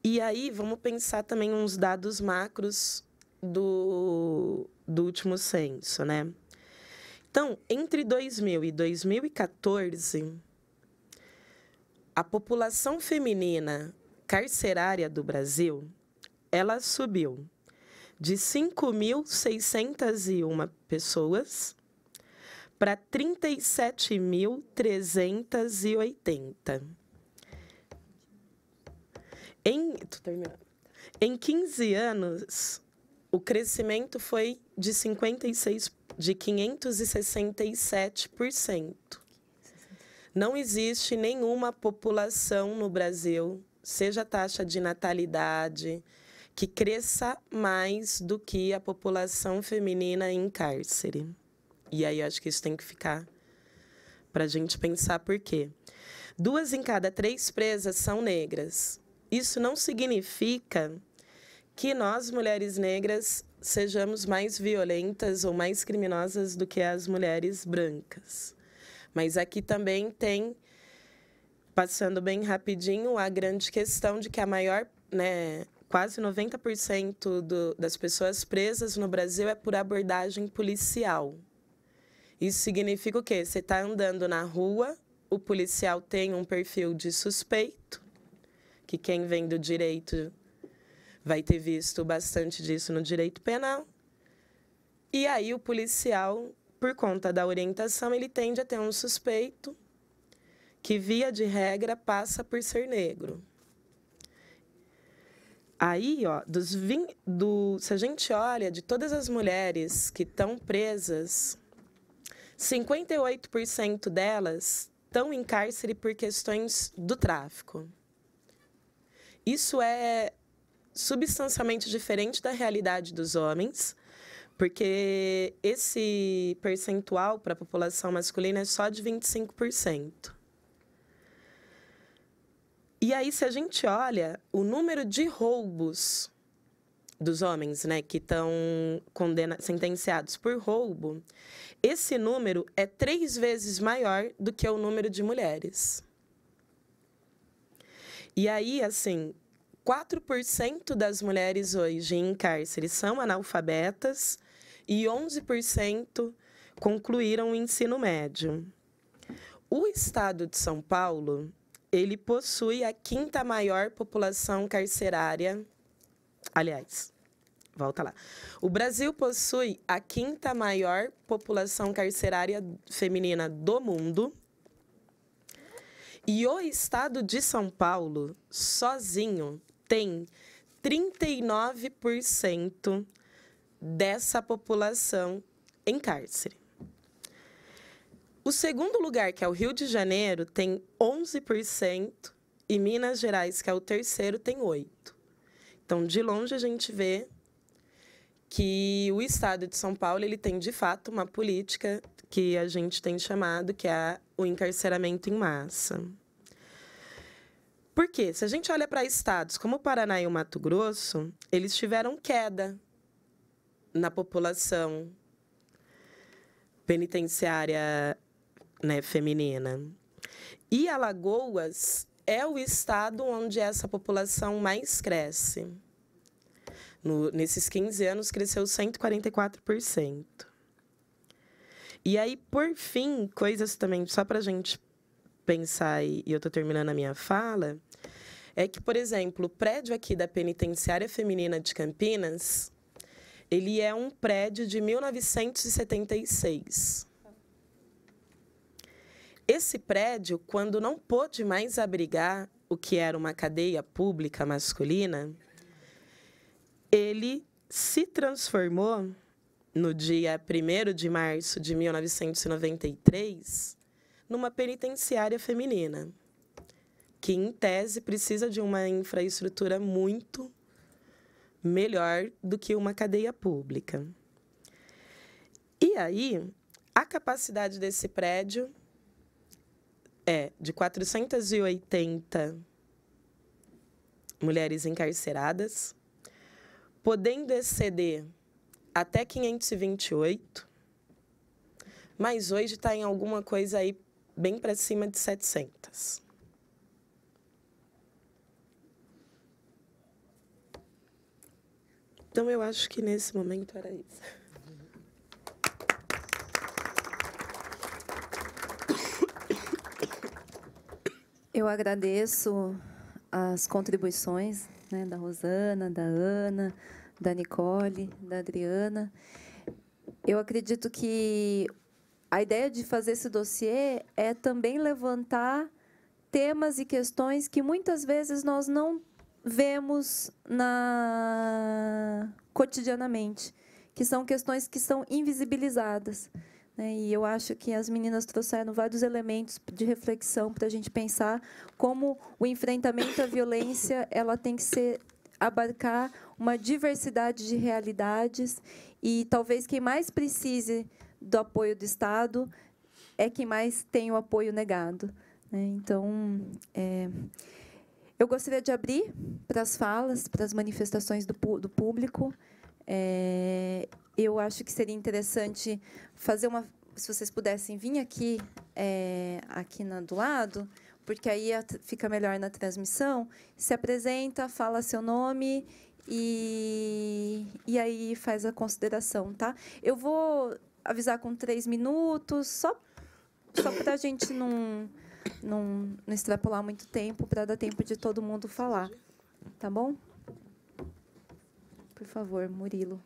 Speaker 7: E aí, vamos pensar também uns dados macros do último censo, né? Então, entre 2000 e 2014, a população feminina carcerária do Brasil, ela subiu de 5.601 pessoas para 37.380. Em 15 anos, o crescimento foi de 567%. Não existe nenhuma população no Brasil, seja a taxa de natalidade, que cresça mais do que a população feminina em cárcere. E aí eu acho que isso tem que ficar para a gente pensar por quê. 2 em cada 3 presas são negras. Isso não significa que nós, mulheres negras, sejamos mais violentas ou mais criminosas do que as mulheres brancas. Mas aqui também tem, passando bem rapidinho, a grande questão de que a maior, né, quase 90% das pessoas presas no Brasil é por abordagem policial. Isso significa o quê? Você está andando na rua, o policial tem um perfil de suspeito, que quem vem do direito vai ter visto bastante disso no direito penal. E aí o policial, por conta da orientação, ele tende a ter um suspeito que, via de regra, passa por ser negro. Aí, ó, se a gente olha de todas as mulheres que estão presas, 58% delas estão em cárcere por questões do tráfico. Isso é substancialmente diferente da realidade dos homens, porque esse percentual para a população masculina é só de 25%. E aí, se a gente olha o número de roubos dos homens, né, que estão sentenciados por roubo, esse número é 3 vezes maior do que o número de mulheres. E aí, assim, 4% das mulheres hoje em cárcere são analfabetas e 11% concluíram o ensino médio. O Estado de São Paulo, ele possui a 5ª maior população carcerária. Aliás, volta lá. O Brasil possui a 5ª maior população carcerária feminina do mundo. E o Estado de São Paulo, sozinho, tem 39% dessa população em cárcere. O segundo lugar, que é o Rio de Janeiro, tem 11%, e Minas Gerais, que é o terceiro, tem 8%. Então, de longe, a gente vê que o Estado de São Paulo ele tem, de fato, uma política que a gente tem chamado, que é o encarceramento em massa. Por quê? Se a gente olha para estados como o Paraná e o Mato Grosso, eles tiveram queda na população penitenciária, né, feminina. E Alagoas é o estado onde essa população mais cresce. Nesses 15 anos, cresceu 144%. E aí, por fim, coisas também, só para a gente pensar, e eu estou terminando a minha fala, é que, por exemplo, o prédio aqui da Penitenciária Feminina de Campinas, ele é um prédio de 1976. Esse prédio, quando não pôde mais abrigar o que era uma cadeia pública masculina, ele se transformou, no dia 1º de março de 1993, numa penitenciária feminina, que, em tese, precisa de uma infraestrutura muito melhor do que uma cadeia pública. E aí, a capacidade desse prédio é de 480 mulheres encarceradas, podendo exceder até 528, mas hoje está em alguma coisa aí bem para cima de 700. Então, eu acho que nesse momento era isso.
Speaker 3: Eu agradeço as contribuições, né, da Rosana, da Ana, da Nicole, da Adriana. Eu acredito que a ideia de fazer esse dossiê é também levantar temas e questões que muitas vezes nós não vemos cotidianamente, que são questões que são invisibilizadas, né? E eu acho que as meninas trouxeram vários elementos de reflexão para a gente pensar como o enfrentamento à violência ela tem que abarcar uma diversidade de realidades e talvez quem mais precise do apoio do Estado é quem mais tem o apoio negado, né? Então, eu gostaria de abrir para as falas, para as manifestações do público. Eu acho que seria interessante fazer se vocês pudessem vir aqui do lado, porque aí fica melhor na transmissão. Se apresenta, fala seu nome e aí faz a consideração, tá? Eu vou avisar com 3 minutos, só para a gente não extrapolar muito tempo, para dar tempo de todo mundo falar. Tá bom? Por favor, Murilo.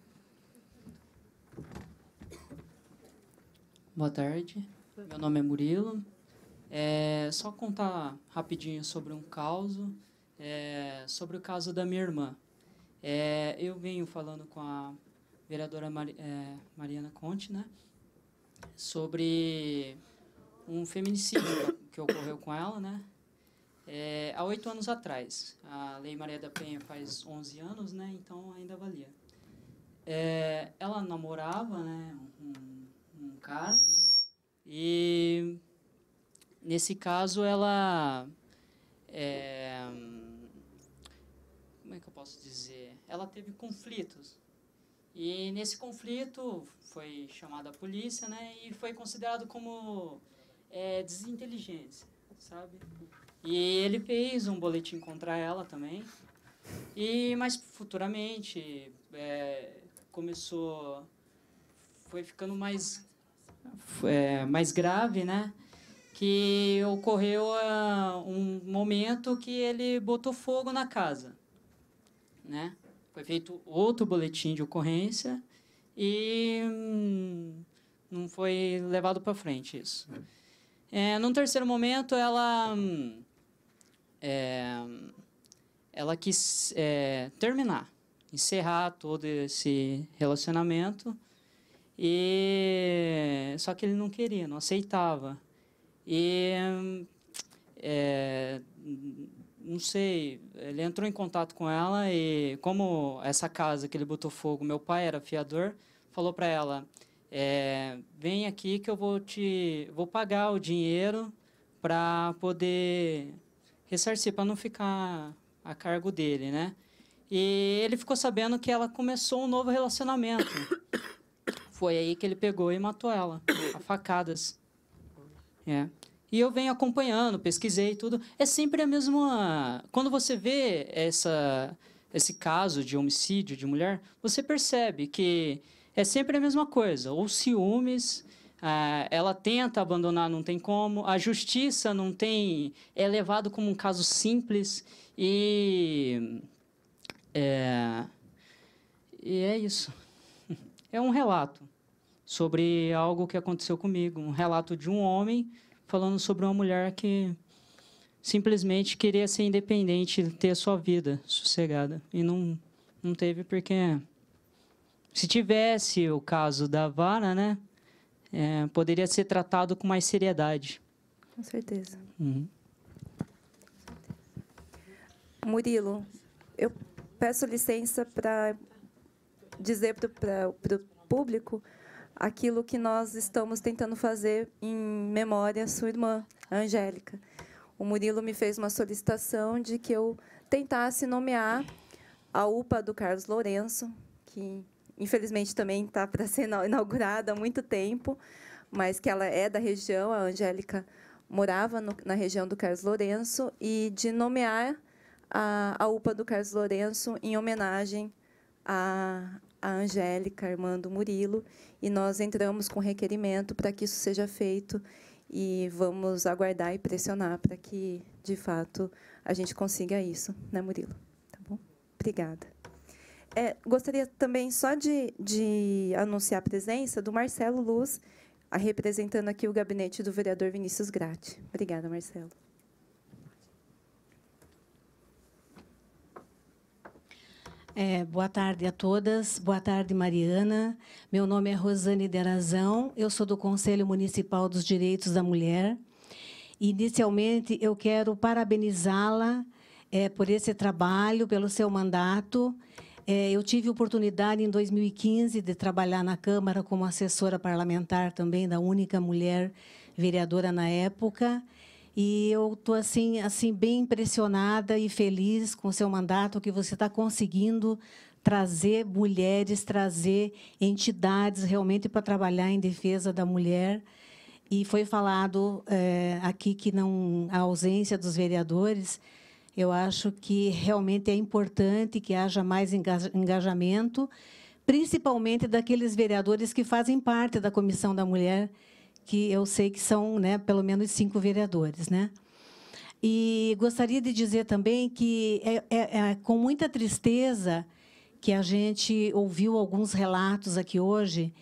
Speaker 9: Boa tarde. Meu nome é Murilo. Só contar rapidinho sobre um caso, sobre o caso da minha irmã. Eu venho falando com a vereadora Mariana Conte, né, sobre um feminicídio que ocorreu com ela, né, há 8 anos atrás. A Lei Maria da Penha faz 11 anos, né, então ainda valia. Ela namorava, né, um cara, e nesse caso ela como é que eu posso dizer? Ela teve conflitos. E nesse conflito foi chamada a polícia, né, e foi considerado como desinteligência, sabe? E ele fez um boletim contra ela também. Mas futuramente foi ficando mais grave, né? Que ocorreu um momento que ele botou fogo na casa, né? Foi feito outro boletim de ocorrência e não foi levado para frente isso. Num terceiro momento, ela quis terminar, encerrar todo esse relacionamento, só que ele não queria, não aceitava. não sei, ele entrou em contato com ela e, como essa casa que ele botou fogo, meu pai era fiador, falou para ela, vem aqui que eu vou pagar o dinheiro para poder ressarcir, para não ficar a cargo dele, né? E ele ficou sabendo que ela começou um novo relacionamento. Foi aí que ele pegou e matou ela, a facadas. E eu venho acompanhando, pesquisei tudo. É sempre a mesma... Quando você vê esse caso de homicídio de mulher, você percebe que é sempre a mesma coisa. Ou ciúmes, ela tenta abandonar, não tem como. A justiça não tem... É levado como um caso simples. E é isso. É um relato sobre algo que aconteceu comigo. Um relato de um homem falando sobre uma mulher que simplesmente queria ser independente, ter a sua vida sossegada. E não teve porque... Se tivesse o caso da vara, né, poderia ser tratado com mais seriedade.
Speaker 3: Com certeza.
Speaker 9: Uhum.
Speaker 3: Murilo, eu peço licença para dizer para o público aquilo que nós estamos tentando fazer em memória à sua irmã, a Angélica. O Murilo me fez uma solicitação de que eu tentasse nomear a UPA do Carlos Lourenço, que, infelizmente, também está para ser inaugurada há muito tempo, mas que ela é da região, a Angélica morava na região do Carlos Lourenço, e de nomear a UPA do Carlos Lourenço em homenagem a Angélica, a irmã do Murilo, e nós entramos com requerimento para que isso seja feito e vamos aguardar e pressionar para que, de fato, a gente consiga isso, né, Murilo? Tá bom? Obrigada. Gostaria também só de anunciar a presença do Marcelo Luz, representando aqui o gabinete do vereador Vinícius Gratti. Obrigada, Marcelo.
Speaker 10: Boa tarde a todas. Boa tarde, Mariana. Meu nome é Rosane Derazão. Eu sou do Conselho Municipal dos Direitos da Mulher. Inicialmente, eu quero parabenizá-la por esse trabalho, pelo seu mandato. Eu tive oportunidade, em 2015, de trabalhar na Câmara como assessora parlamentar também da única mulher vereadora na época. E eu estou assim bem impressionada e feliz com o seu mandato, que você está conseguindo trazer mulheres, trazer entidades realmente para trabalhar em defesa da mulher. E foi falado aqui que a ausência dos vereadores, eu acho que realmente é importante que haja mais engajamento, principalmente daqueles vereadores que fazem parte da Comissão da Mulher, que eu sei que são, né, pelo menos 5 vereadores, né? E gostaria de dizer também que é com muita tristeza que a gente ouviu alguns relatos aqui hoje,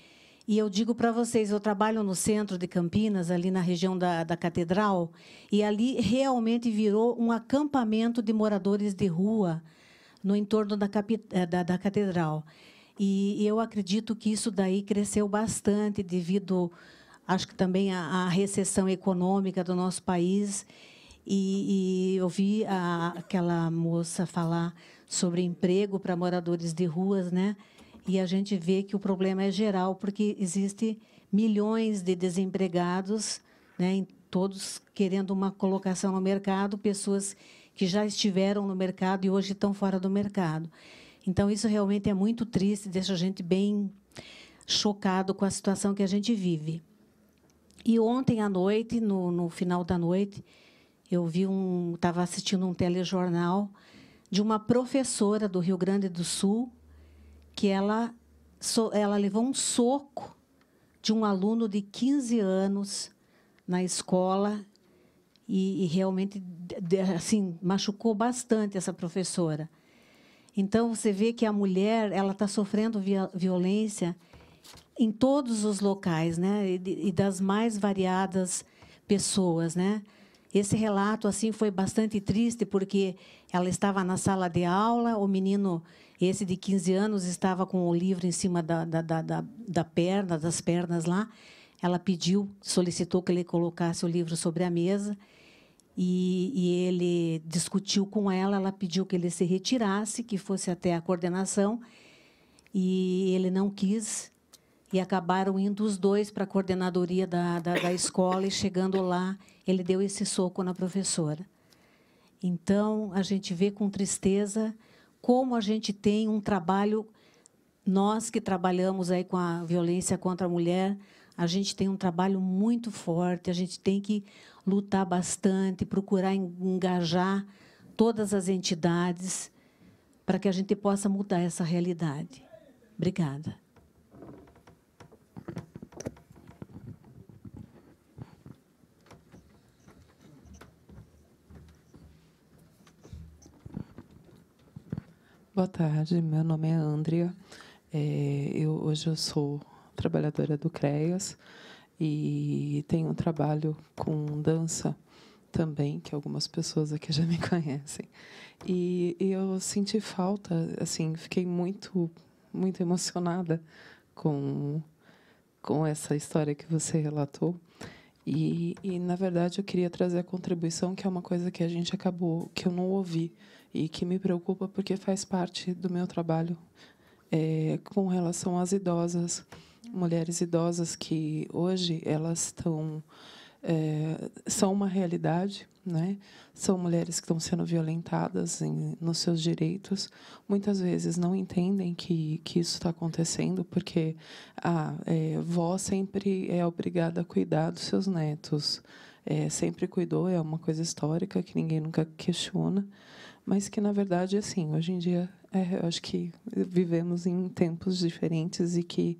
Speaker 10: e eu digo para vocês, eu trabalho no centro de Campinas, ali na região da Catedral, e ali realmente virou um acampamento de moradores de rua no entorno da Catedral. E eu acredito que isso daí cresceu bastante devido... Acho que também a recessão econômica do nosso país. E eu vi aquela moça falar sobre emprego para moradores de ruas, né? E a gente vê que o problema é geral, porque existe milhões de desempregados, né? Todos querendo uma colocação no mercado, pessoas que já estiveram no mercado e hoje estão fora do mercado. Então, isso realmente é muito triste, deixa a gente bem chocado com a situação que a gente vive. E ontem à noite, no final da noite, eu estava assistindo um telejornal de uma professora do Rio Grande do Sul, que ela levou um soco de um aluno de 15 anos na escola e realmente assim, machucou bastante essa professora. Então, você vê que a mulher está sofrendo violência em todos os locais, né? E das mais variadas pessoas, né? Esse relato assim foi bastante triste, porque ela estava na sala de aula, o menino, esse de 15 anos, estava com o livro em cima das pernas lá. Ela solicitou que ele colocasse o livro sobre a mesa, e ele discutiu com ela, ela pediu que ele se retirasse, que fosse até a coordenação, e ele não quis, e acabaram indo os dois para a coordenadoria da escola, e chegando lá, ele deu esse soco na professora. Então, a gente vê com tristeza como a gente tem um trabalho, nós que trabalhamos aí com a violência contra a mulher, a gente tem um trabalho muito forte, a gente tem que lutar bastante, procurar engajar todas as entidades para que a gente possa mudar essa realidade. Obrigada.
Speaker 11: Boa tarde, meu nome é Andrea. Hoje eu sou trabalhadora do CREAS e tenho um trabalho com dança também, que algumas pessoas aqui já me conhecem. E eu senti falta, assim, fiquei muito emocionada com essa história que você relatou. E, na verdade, eu queria trazer a contribuição, que é uma coisa que a gente acabou, que eu não ouvi, e que me preocupa porque faz parte do meu trabalho com relação às idosas, mulheres idosas que hoje elas estão são uma realidade, né? São mulheres que estão sendo violentadas nos seus direitos. Muitas vezes não entendem que isso está acontecendo porque a vó sempre é obrigada a cuidar dos seus netos. Sempre cuidou, é uma coisa histórica que ninguém nunca questiona, mas que, na verdade, assim, hoje em dia, eu acho que vivemos em tempos diferentes e que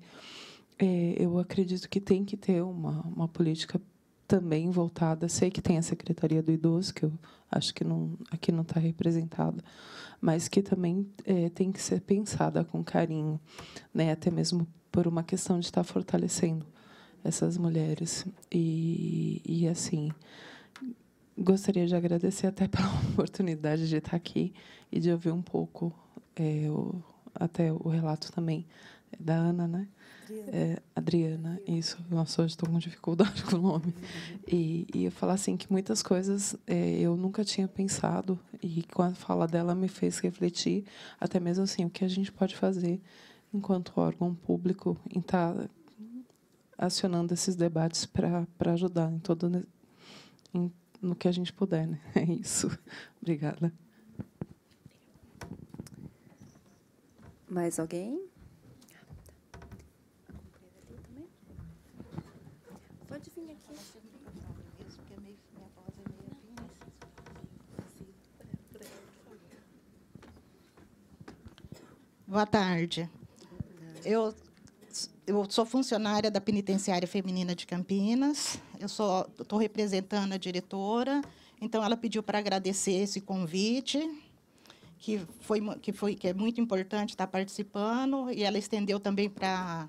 Speaker 11: eu acredito que tem que ter uma política também voltada. Sei que tem a Secretaria do Idoso, que eu acho que aqui não está representada, mas que também tem que ser pensada com carinho, né? Até mesmo por uma questão de estar fortalecendo essas mulheres. E assim, gostaria de agradecer até pela oportunidade de estar aqui e de ouvir um pouco, até o relato também da Ana, né? Adriana, isso. Nossa, hoje estou com dificuldade com o nome. E eu falar assim que muitas coisas eu nunca tinha pensado, e com a fala dela me fez refletir, até mesmo assim, o que a gente pode fazer enquanto órgão público em estar acionando esses debates para ajudar no que a gente puder, né? É isso. Obrigada.
Speaker 3: Mais alguém? Pode vir aqui.
Speaker 12: Boa tarde. Eu sou funcionária da Penitenciária Feminina de Campinas. Eu estou representando a diretora. Então, ela pediu para agradecer esse convite, que é muito importante estar participando, e ela estendeu também para,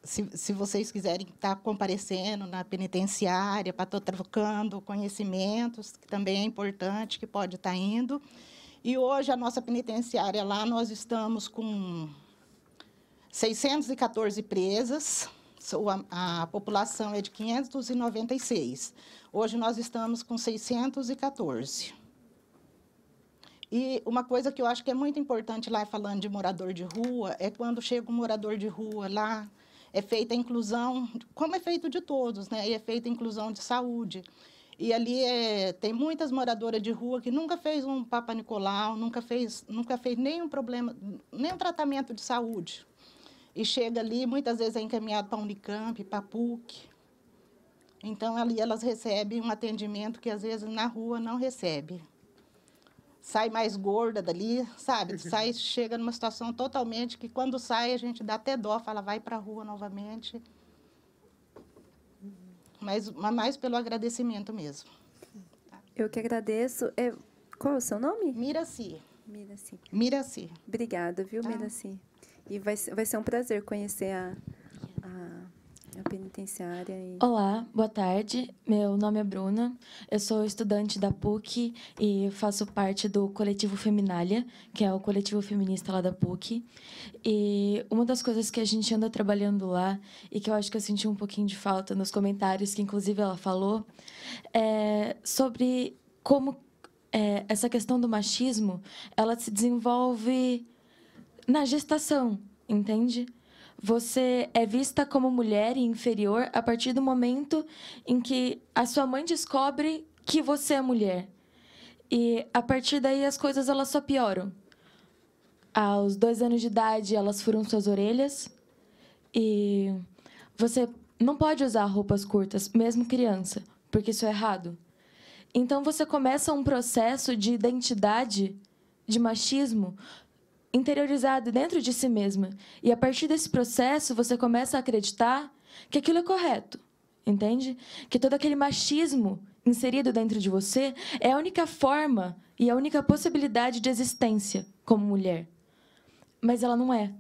Speaker 12: se vocês quiserem estar comparecendo na penitenciária, para estar trocando conhecimentos, que também é importante, que pode estar indo. E hoje, a nossa penitenciária lá, nós estamos com 614 presas, a população é de 596. Hoje, nós estamos com 614. E uma coisa que eu acho que é muito importante lá, falando de morador de rua, é quando chega um morador de rua lá, é feita a inclusão, como é feito de todos, né? E é feita a inclusão de saúde. E ali tem muitas moradoras de rua que nunca fez um Papa Nicolau, nunca fez nenhum problema, nenhum tratamento de saúde. E chega ali, muitas vezes é encaminhado para a Unicamp, para a PUC. Então, ali elas recebem um atendimento que, às vezes, na rua não recebe. Sai mais gorda dali, sabe? Chega numa situação totalmente que, quando sai, a gente dá até dó, fala, vai para a rua novamente. Mas mais pelo agradecimento mesmo.
Speaker 3: Eu que agradeço. Qual é o seu nome?
Speaker 12: Miraci.
Speaker 3: Miraci.
Speaker 12: Miraci.
Speaker 3: Obrigada, viu, Miraci? E vai ser um prazer conhecer a penitenciária. penitenciária.
Speaker 13: Olá, boa tarde. Meu nome é Bruna. Eu sou estudante da PUC e faço parte do coletivo Feminália, que é o coletivo feminista lá da PUC. E uma das coisas que a gente anda trabalhando lá e que eu acho que eu senti um pouquinho de falta nos comentários, que inclusive ela falou, é sobre como essa questão do machismo, ela se desenvolve na gestação, entende? Você é vista como mulher e inferior a partir do momento em que a sua mãe descobre que você é mulher. E, a partir daí, as coisas elas só pioram. Aos 2 anos de idade, elas furam suas orelhas. E você não pode usar roupas curtas, mesmo criança, porque isso é errado. Então, você começa um processo de identidade, de machismo, interiorizado dentro de si mesma. E, a partir desse processo, você começa a acreditar que aquilo é correto, entende? Que todo aquele machismo inserido dentro de você é a única forma e a única possibilidade de existência como mulher. Mas ela não é.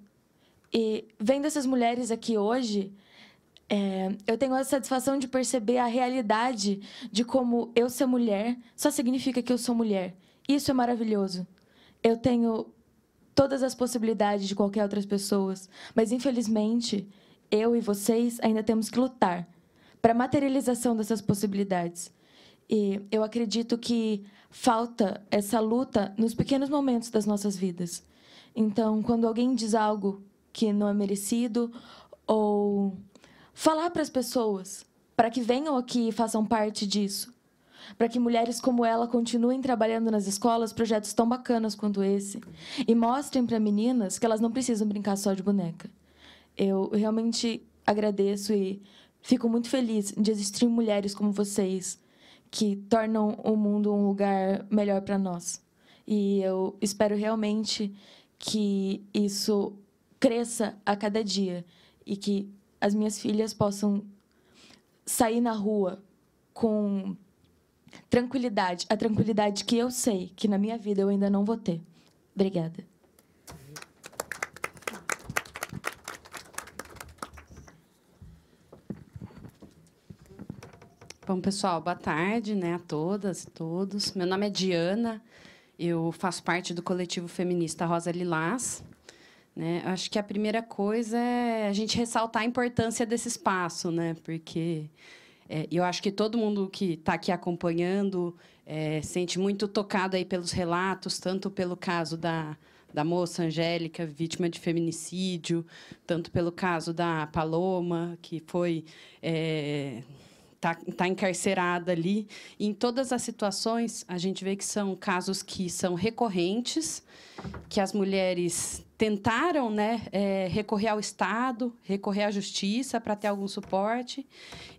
Speaker 13: E, vendo essas mulheres aqui hoje, eu tenho a satisfação de perceber a realidade de como eu ser mulher só significa que eu sou mulher. Isso é maravilhoso. Eu tenho todas as possibilidades de qualquer outras pessoas, mas, infelizmente, eu e vocês ainda temos que lutar para a materialização dessas possibilidades. E eu acredito que falta essa luta nos pequenos momentos das nossas vidas. Então, quando alguém diz algo que não é merecido, ou falar para as pessoas, para que venham aqui e façam parte disso, para que mulheres como ela continuem trabalhando nas escolas projetos tão bacanas quanto esse e mostrem para meninas que elas não precisam brincar só de boneca. Eu realmente agradeço e fico muito feliz de existir mulheres como vocês que tornam o mundo um lugar melhor para nós. E eu espero realmente que isso cresça a cada dia e que as minhas filhas possam sair na rua com tranquilidade, a tranquilidade que eu sei que na minha vida eu ainda não vou ter. Obrigada.
Speaker 14: Bom, pessoal, boa tarde, né, a todas e todos. Meu nome é Diana, eu faço parte do coletivo feminista Rosa Lilás. Né? Acho que a primeira coisa é a gente ressaltar a importância desse espaço, né? Porque eu acho que todo mundo que está aqui acompanhando sente muito tocado aí pelos relatos, tanto pelo caso da moça Angélica, vítima de feminicídio, tanto pelo caso da Paloma, que foi tá encarcerada ali. E, em todas as situações, a gente vê que são casos que são recorrentes, que as mulheres tentaram, né, recorrer ao Estado, recorrer à Justiça para ter algum suporte.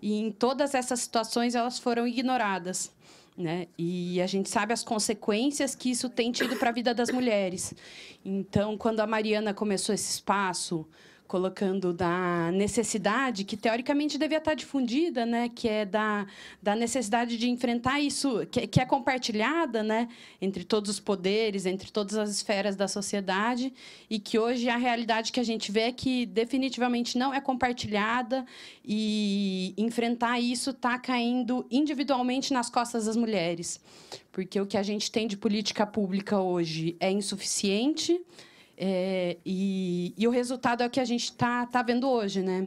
Speaker 14: E, em todas essas situações, elas foram ignoradas. Né? E a gente sabe as consequências que isso tem tido para a vida das mulheres. Então, quando a Mariana começou esse espaço, colocando da necessidade, que teoricamente devia estar difundida, né? Que é da necessidade de enfrentar isso, que é compartilhada, né? Entre todos os poderes, entre todas as esferas da sociedade, e que hoje a realidade que a gente vê é que definitivamente não é compartilhada, e enfrentar isso está caindo individualmente nas costas das mulheres. Porque o que a gente tem de política pública hoje é insuficiente, e o resultado é o que a gente está vendo hoje, né?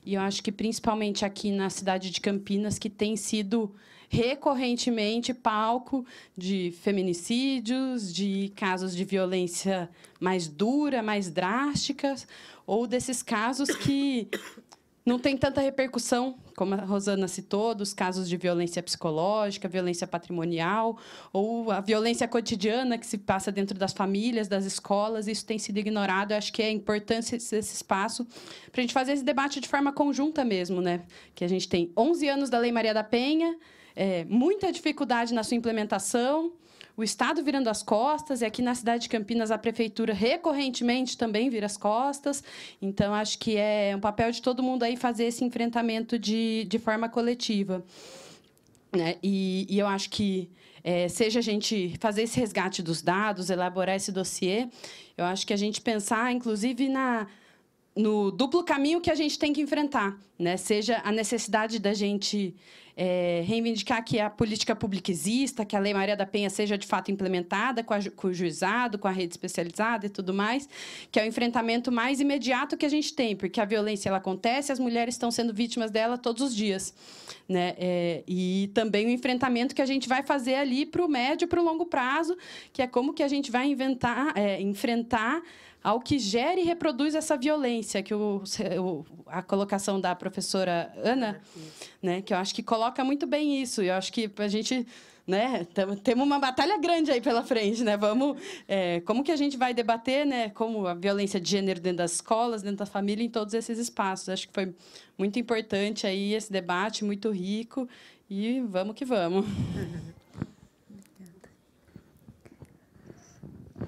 Speaker 14: E eu acho que, principalmente aqui na cidade de Campinas, que tem sido recorrentemente palco de feminicídios, de casos de violência mais dura, mais drásticas, ou desses casos que não tem tanta repercussão, como a Rosana citou, dos casos de violência psicológica, violência patrimonial, ou a violência cotidiana que se passa dentro das famílias, das escolas. Isso tem sido ignorado. Eu acho que é importante desse espaço para a gente fazer esse debate de forma conjunta mesmo, né? Que a gente tem 11 anos da Lei Maria da Penha, muita dificuldade na sua implementação, o Estado virando as costas, e aqui na cidade de Campinas a Prefeitura recorrentemente também vira as costas. Então, acho que é um papel de todo mundo aí fazer esse enfrentamento de forma coletiva. Né? E eu acho que, seja a gente fazer esse resgate dos dados, elaborar esse dossiê, eu acho que a gente pensar, inclusive, no duplo caminho que a gente tem que enfrentar, né? Seja a necessidade da gente reivindicar que a política pública exista, que a Lei Maria da Penha seja, de fato, implementada com o juizado, com a rede especializada e tudo mais, que é o enfrentamento mais imediato que a gente tem, porque a violência ela acontece, as mulheres estão sendo vítimas dela todos os dias, né? E também o enfrentamento que a gente vai fazer ali para o médio e para o longo prazo, que é como que a gente vai enfrentar ao que gera e reproduz essa violência, que a colocação da professora Ana, né, que eu acho que coloca muito bem isso. Eu acho que a gente, né, temos uma batalha grande aí pela frente, né? Como que a gente vai debater, né, como a violência de gênero dentro das escolas, dentro da família, em todos esses espaços. Acho que foi muito importante aí esse debate, muito rico, e vamos que vamos.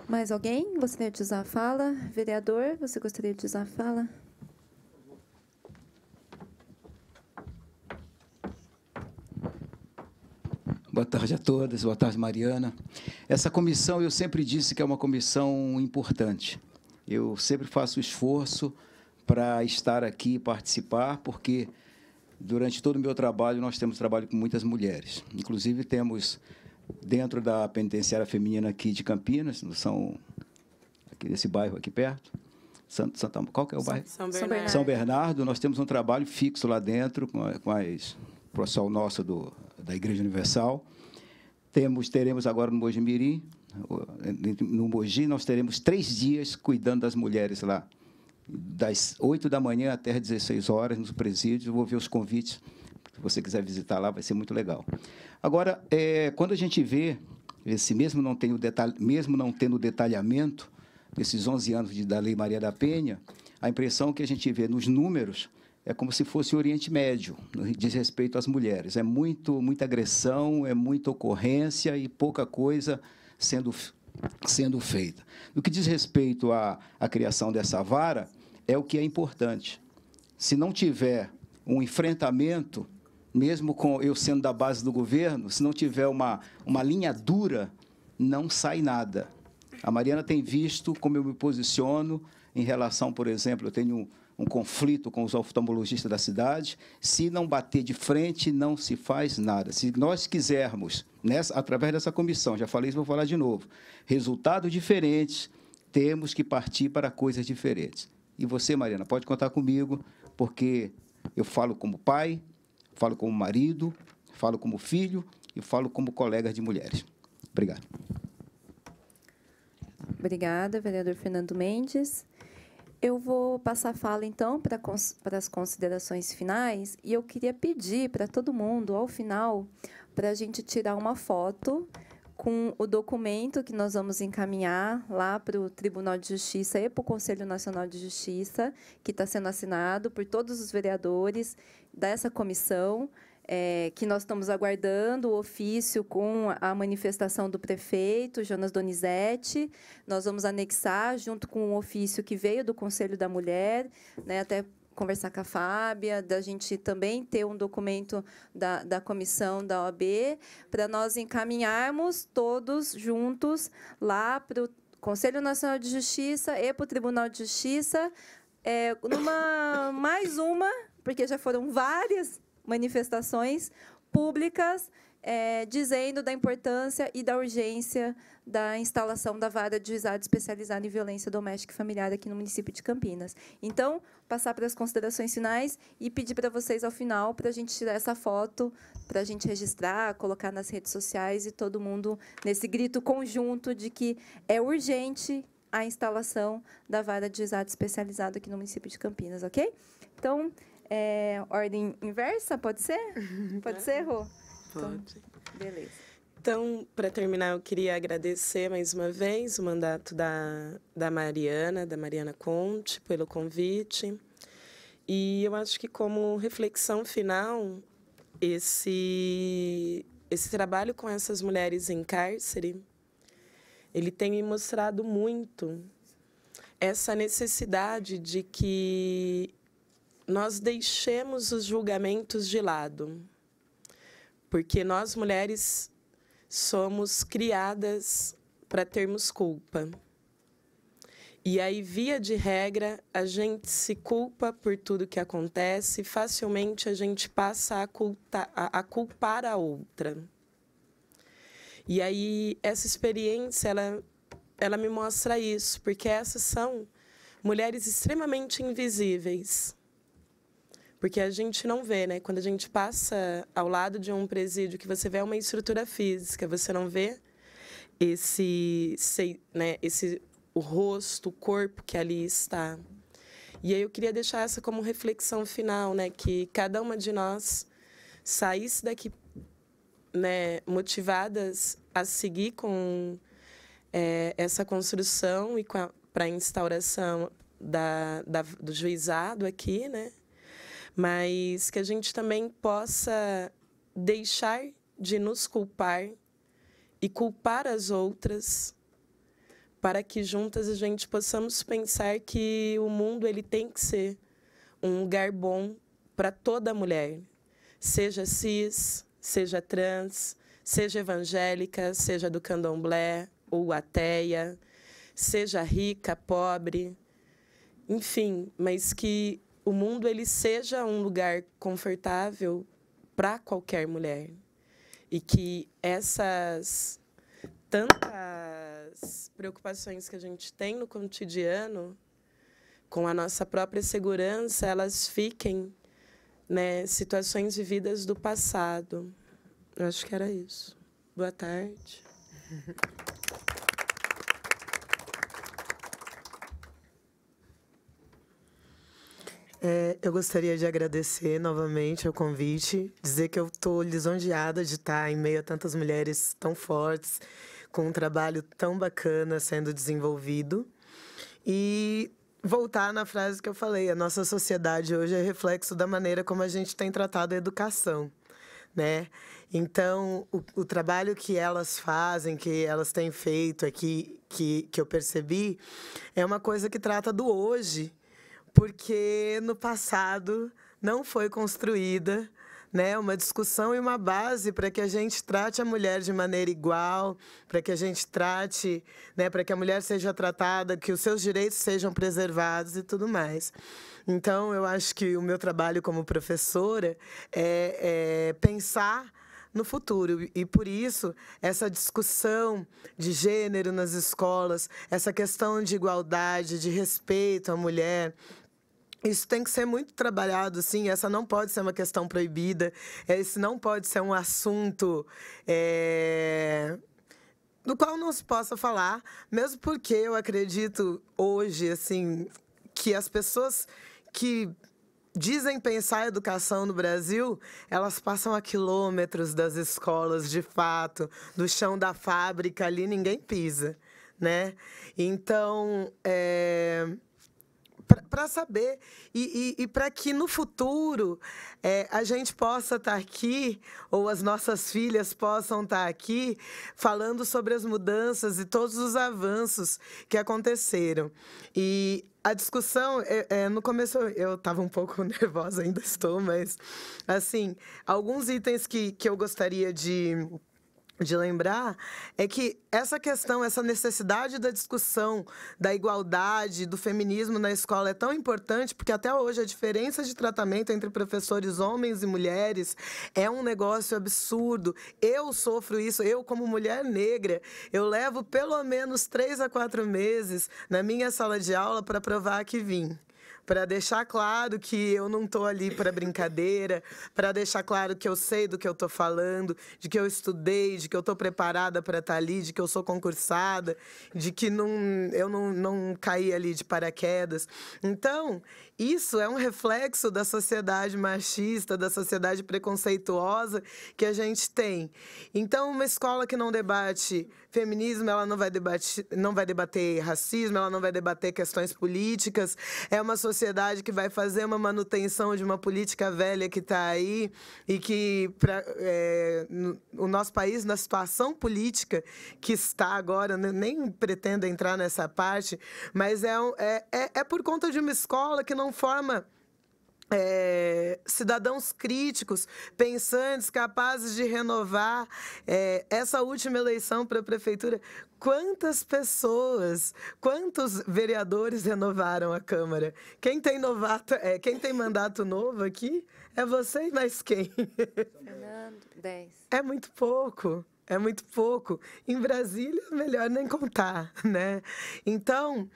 Speaker 3: Mais alguém gostaria de usar a fala? Vereador, você gostaria de usar a fala?
Speaker 15: Boa tarde a todas, boa tarde, Mariana. Essa comissão, eu sempre disse que é uma comissão importante. Eu sempre faço esforço para estar aqui e participar, porque durante todo o meu trabalho, nós temos trabalho com muitas mulheres. Inclusive, temos, dentro da penitenciária feminina aqui de Campinas, aqui desse bairro aqui perto, qual que é o bairro? São Bernardo. Nós temos um trabalho fixo lá dentro, com o pessoal nosso da Igreja Universal. Teremos agora no Mogi Mirim, no Mogi, nós teremos 3 dias cuidando das mulheres lá, das 8 da manhã até as 16 horas, nos presídios. Eu vou ver os convites, se você quiser visitar lá, vai ser muito legal. Agora, quando a gente vê, mesmo não tendo detalhamento, nesses 11 anos da Lei Maria da Penha, a impressão que a gente vê nos números é como se fosse o Oriente Médio, no diz respeito às mulheres. É muita agressão, é muita ocorrência e pouca coisa sendo feita. No que diz respeito à criação dessa vara, é o que é importante. Se não tiver um enfrentamento, mesmo com eu sendo da base do governo, se não tiver uma linha dura, não sai nada. A Mariana tem visto como eu me posiciono em relação, por exemplo, eu tenho um conflito com os oftalmologistas da cidade. Se não bater de frente, não se faz nada. Se nós quisermos, através dessa comissão, já falei isso, vou falar de novo, resultados diferentes, temos que partir para coisas diferentes. E você, Mariana, pode contar comigo, porque eu falo como pai, falo como marido, falo como filho e falo como colega de mulheres. Obrigado.
Speaker 3: Obrigada, vereador Fernando Mendes. Eu vou passar a fala, então, para as considerações finais, e eu queria pedir para todo mundo, ao final, para a gente tirar uma foto com o documento que nós vamos encaminhar lá para o Tribunal de Justiça e para o Conselho Nacional de Justiça, que está sendo assinado por todos os vereadores dessa comissão, que nós estamos aguardando o ofício com a manifestação do prefeito, Jonas Donizete. Nós vamos anexar, junto com o ofício que veio do Conselho da Mulher, né, até conversar com a Fábia, da gente também ter um documento da comissão da OAB, para nós encaminharmos todos juntos lá para o Conselho Nacional de Justiça e para o Tribunal de Justiça, mais uma, porque já foram várias manifestações públicas dizendo da importância e da urgência da instalação da vara de juizado especializado em violência doméstica e familiar aqui no município de Campinas. Então, passar para as considerações finais e pedir para vocês, ao final, para a gente tirar essa foto, para a gente registrar, colocar nas redes sociais e todo mundo nesse grito conjunto de que é urgente a instalação da vara de juizado especializado aqui no município de Campinas, ok? Então, ordem inversa, pode ser? Pode ser, Rô?
Speaker 7: Pode.
Speaker 3: Então, beleza.
Speaker 7: Então, para terminar, eu queria agradecer mais uma vez o mandato da Mariana Conte, pelo convite. E eu acho que, como reflexão final, esse trabalho com essas mulheres em cárcere, ele tem me mostrado muito essa necessidade de que nós deixemos os julgamentos de lado, porque nós, mulheres, somos criadas para termos culpa. E aí, via de regra, a gente se culpa por tudo que acontece, e facilmente a gente passa a culpar a outra. E aí, essa experiência, ela me mostra isso, porque essas são mulheres extremamente invisíveis. Porque a gente não vê, né? Quando a gente passa ao lado de um presídio, que você vê uma estrutura física, você não vê o rosto, o corpo que ali está. E aí eu queria deixar essa como reflexão final, né? Que cada uma de nós saísse daqui, né, motivadas a seguir com essa construção e para a instauração do juizado aqui, né? Mas que a gente também possa deixar de nos culpar e culpar as outras, para que juntas a gente possamos pensar que o mundo ele tem que ser um lugar bom para toda mulher, seja cis, seja trans, seja evangélica, seja do candomblé ou ateia, seja rica, pobre, enfim, mas que o mundo ele seja um lugar confortável para qualquer mulher. E que essas tantas preocupações que a gente tem no cotidiano, com a nossa própria segurança, elas fiquem, né, situações vividas do passado. Eu acho que era isso. Boa tarde.
Speaker 4: Eu gostaria de agradecer novamente o convite, dizer que eu estou lisonjeada de estar em meio a tantas mulheres tão fortes, com um trabalho tão bacana sendo desenvolvido. E voltar na frase que eu falei, a nossa sociedade hoje é reflexo da maneira como a gente tem tratado a educação, né? Então, o trabalho que elas fazem, que elas têm feito aqui, que eu percebi, é uma coisa que trata do hoje, porque no passado não foi construída, né, uma discussão e uma base para que a gente trate a mulher de maneira igual, para que a gente trate, né, para que a mulher seja tratada, que os seus direitos sejam preservados e tudo mais. Então, eu acho que o meu trabalho como professora é pensar no futuro. E, por isso, essa discussão de gênero nas escolas, essa questão de igualdade, de respeito à mulher, isso tem que ser muito trabalhado, sim. Essa não pode ser uma questão proibida. Esse não pode ser um assunto do qual não se possa falar, mesmo porque eu acredito hoje, assim, que as pessoas que dizem pensar a educação no Brasil, elas passam a quilômetros das escolas, de fato, do chão da fábrica, ali ninguém pisa, né? Então, para saber e para que no futuro a gente possa estar aqui, ou as nossas filhas possam estar aqui, falando sobre as mudanças e todos os avanços que aconteceram. E a discussão, no começo eu estava um pouco nervosa, ainda estou, mas, assim, alguns itens que eu gostaria de lembrar é que essa questão, essa necessidade da discussão da igualdade, do feminismo na escola é tão importante, porque até hoje a diferença de tratamento entre professores homens e mulheres é um negócio absurdo. Eu sofro isso, eu como mulher negra, eu levo pelo menos 3 a 4 meses na minha sala de aula para provar que vim. Para deixar claro que eu não estou ali para brincadeira, para deixar claro que eu sei do que eu estou falando, de que eu estudei, de que eu estou preparada para estar ali, de que eu sou concursada, de que eu não caí ali de paraquedas. Então, isso é um reflexo da sociedade machista, da sociedade preconceituosa que a gente tem. Então, uma escola que não debate feminismo, ela não vai debater racismo, ela não vai debater questões políticas. É uma sociedade que vai fazer uma manutenção de uma política velha que está aí e que o nosso país, na situação política que está agora, nem pretendo entrar nessa parte, mas é por conta de uma escola que não forma cidadãos críticos, pensantes, capazes de renovar. Essa última eleição para a prefeitura, quantas pessoas, quantos vereadores renovaram a Câmara? Quem tem mandato novo aqui é você e mais quem?
Speaker 3: Fernando, 10.
Speaker 4: É muito pouco. É muito pouco. Em Brasília, melhor nem contar, né? Então,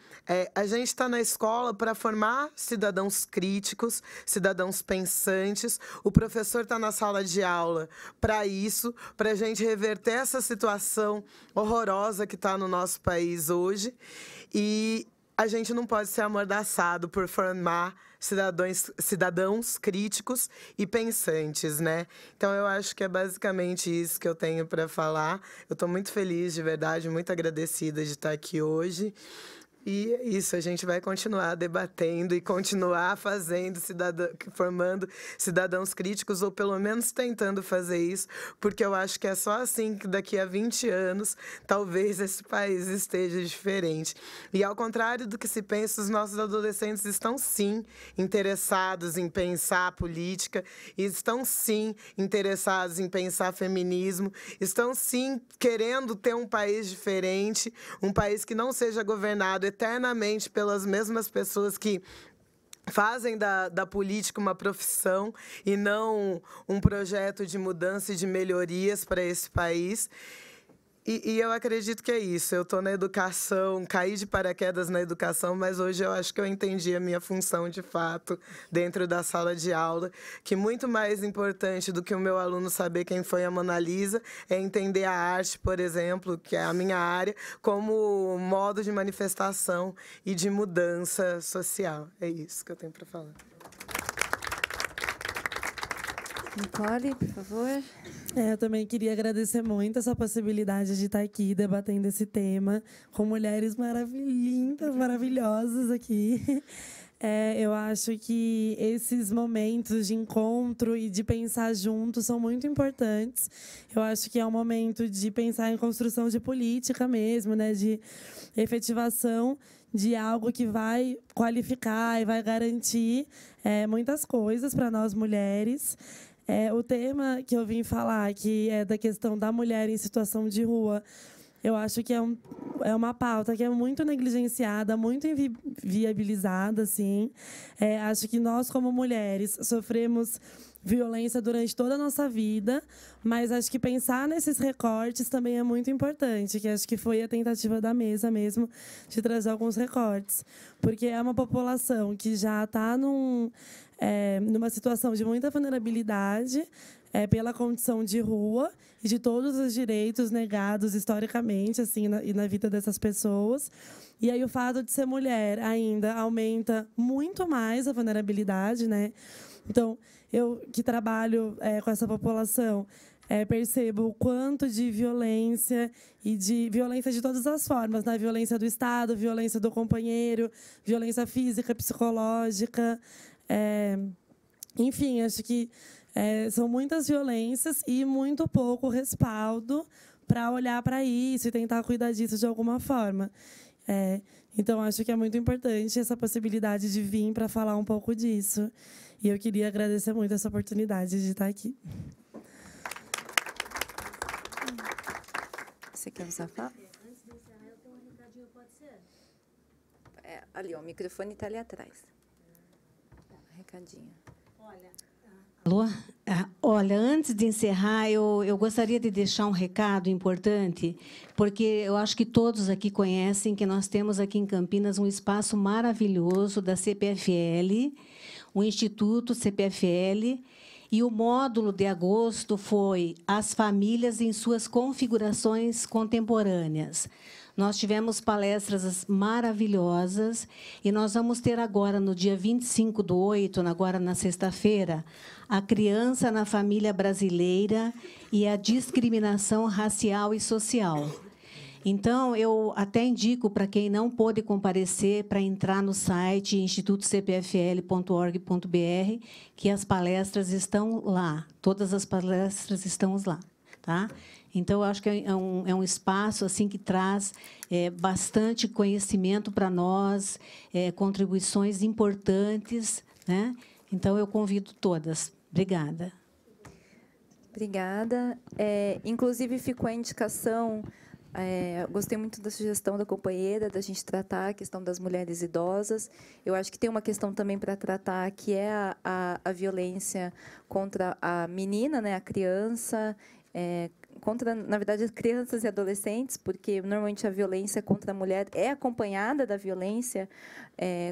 Speaker 4: a gente está na escola para formar cidadãos críticos, cidadãos pensantes. O professor está na sala de aula para isso, para a gente reverter essa situação horrorosa que está no nosso país hoje. E a gente não pode ser amordaçado por formar cidadãos críticos e pensantes, né? Então, eu acho que é basicamente isso que eu tenho para falar. Eu estou muito feliz, de verdade, muito agradecida de estar aqui hoje. E é isso, a gente vai continuar debatendo e continuar formando cidadãos críticos, ou pelo menos tentando fazer isso, porque eu acho que é só assim que daqui a 20 anos talvez esse país esteja diferente. E ao contrário do que se pensa, os nossos adolescentes estão sim interessados em pensar política, estão sim interessados em pensar feminismo, estão sim querendo ter um país diferente, um país que não seja governado eternamente pelas mesmas pessoas que fazem da política uma profissão e não um projeto de mudança e de melhorias para esse país. E eu acredito que é isso. Eu estou na educação, caí de paraquedas na educação, mas hoje eu acho que eu entendi a minha função de fato dentro da sala de aula, que muito mais importante do que o meu aluno saber quem foi a Mona Lisa é entender a arte, por exemplo, que é a minha área, como modo de manifestação e de mudança social. É isso que eu tenho para falar.
Speaker 3: Nicole, por favor.
Speaker 6: Eu também queria agradecer muito essa possibilidade de estar aqui debatendo esse tema com mulheres lindas, maravilhosas aqui. Eu acho que esses momentos de encontro e de pensar juntos são muito importantes. Eu acho que é um momento de pensar em construção de política mesmo, né, de efetivação de algo que vai qualificar e vai garantir muitas coisas para nós mulheres. O tema que eu vim falar, que é da questão da mulher em situação de rua, eu acho que é uma pauta que é muito negligenciada, muito inviabilizada, assim. Acho que nós, como mulheres, sofremos violência durante toda a nossa vida, mas acho que pensar nesses recortes também é muito importante, que acho que foi a tentativa da mesa mesmo de trazer alguns recortes, porque é uma população que já está numa situação de muita vulnerabilidade pela condição de rua e de todos os direitos negados historicamente assim, na vida dessas pessoas. E aí o fato de ser mulher ainda aumenta muito mais a vulnerabilidade, né? Então, eu que trabalho com essa população, percebo o quanto de violência e de violência de todas as formas, né? Violência do Estado, violência do companheiro, violência física, psicológica. Enfim, acho que são muitas violências e muito pouco respaldo para olhar para isso e tentar cuidar disso de alguma forma. Então, acho que é muito importante essa possibilidade de vir para falar um pouco disso. E eu queria agradecer muito essa oportunidade de estar aqui.
Speaker 3: Você quer usar a fala? Antes de encerrar, eu tenho um recadinho, pode ser? Ali, o microfone está ali atrás. Recadinho.
Speaker 10: Alô? Olha, antes de encerrar, eu gostaria de deixar um recado importante, porque eu acho que todos aqui conhecem que nós temos aqui em Campinas um espaço maravilhoso da CPFL, o Instituto CPFL, e o módulo de agosto foi As Famílias em Suas Configurações Contemporâneas. Nós tivemos palestras maravilhosas e nós vamos ter agora, no dia 25/8, agora na sexta-feira, a criança na família brasileira e a discriminação racial e social. Então, eu até indico para quem não pôde comparecer para entrar no site institutocpfl.org.br, que as palestras estão lá. Todas as palestras estão lá, tá? Então, eu acho que é um espaço assim que traz bastante conhecimento para nós, contribuições importantes, né? Então, eu convido todas. Obrigada.
Speaker 3: Obrigada. Inclusive, ficou a indicação, gostei muito da sugestão da companheira, da gente tratar a questão das mulheres idosas. Eu acho que tem uma questão também para tratar, que é a violência contra a menina, né, a criança, contra, na verdade, as crianças e adolescentes, porque normalmente a violência contra a mulher é acompanhada da violência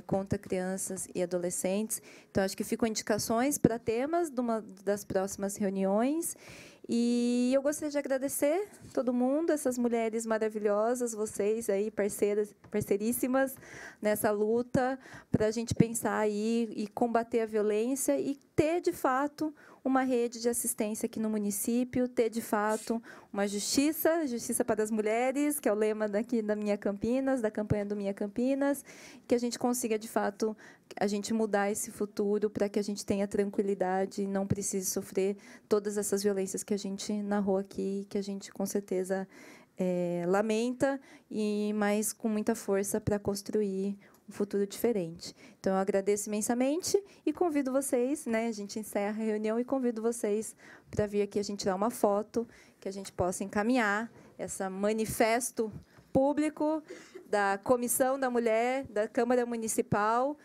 Speaker 3: contra crianças e adolescentes. Então, acho que ficam indicações para temas das próximas reuniões. E eu gostaria de agradecer todo mundo, essas mulheres maravilhosas, vocês aí, parceiríssimas nessa luta, para a gente pensar aí e combater a violência e ter, de fato, uma rede de assistência aqui no município, ter, de fato, uma justiça para as mulheres, que é o lema daqui da Minha Campinas, da campanha do Minha Campinas, que a gente consiga, de fato, a gente mudar esse futuro para que a gente tenha tranquilidade e não precise sofrer todas essas violências que a gente narrou aqui, que a gente, com certeza, lamenta, mas com muita força para construir um futuro diferente. Então, eu agradeço imensamente e convido vocês, né, a gente encerra a reunião e convido vocês para vir aqui a gente tirar uma foto, que a gente possa encaminhar esse manifesto público da Comissão da Mulher, da Câmara Municipal,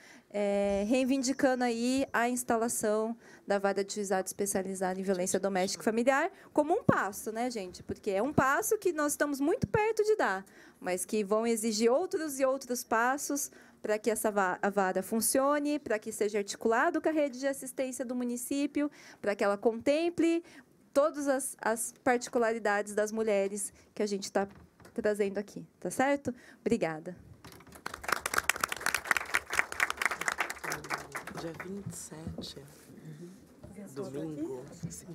Speaker 3: reivindicando aí a instalação da Vara de Juizado Especializada em Violência Doméstica e Familiar, como um passo, né, gente? Porque é um passo que nós estamos muito perto de dar, mas que vão exigir outros e outros passos para que a vara funcione, para que seja articulado com a rede de assistência do município, para que ela contemple todas as particularidades das mulheres que a gente está trazendo aqui, tá certo? Obrigada.
Speaker 7: Dia 27, domingo. Sim.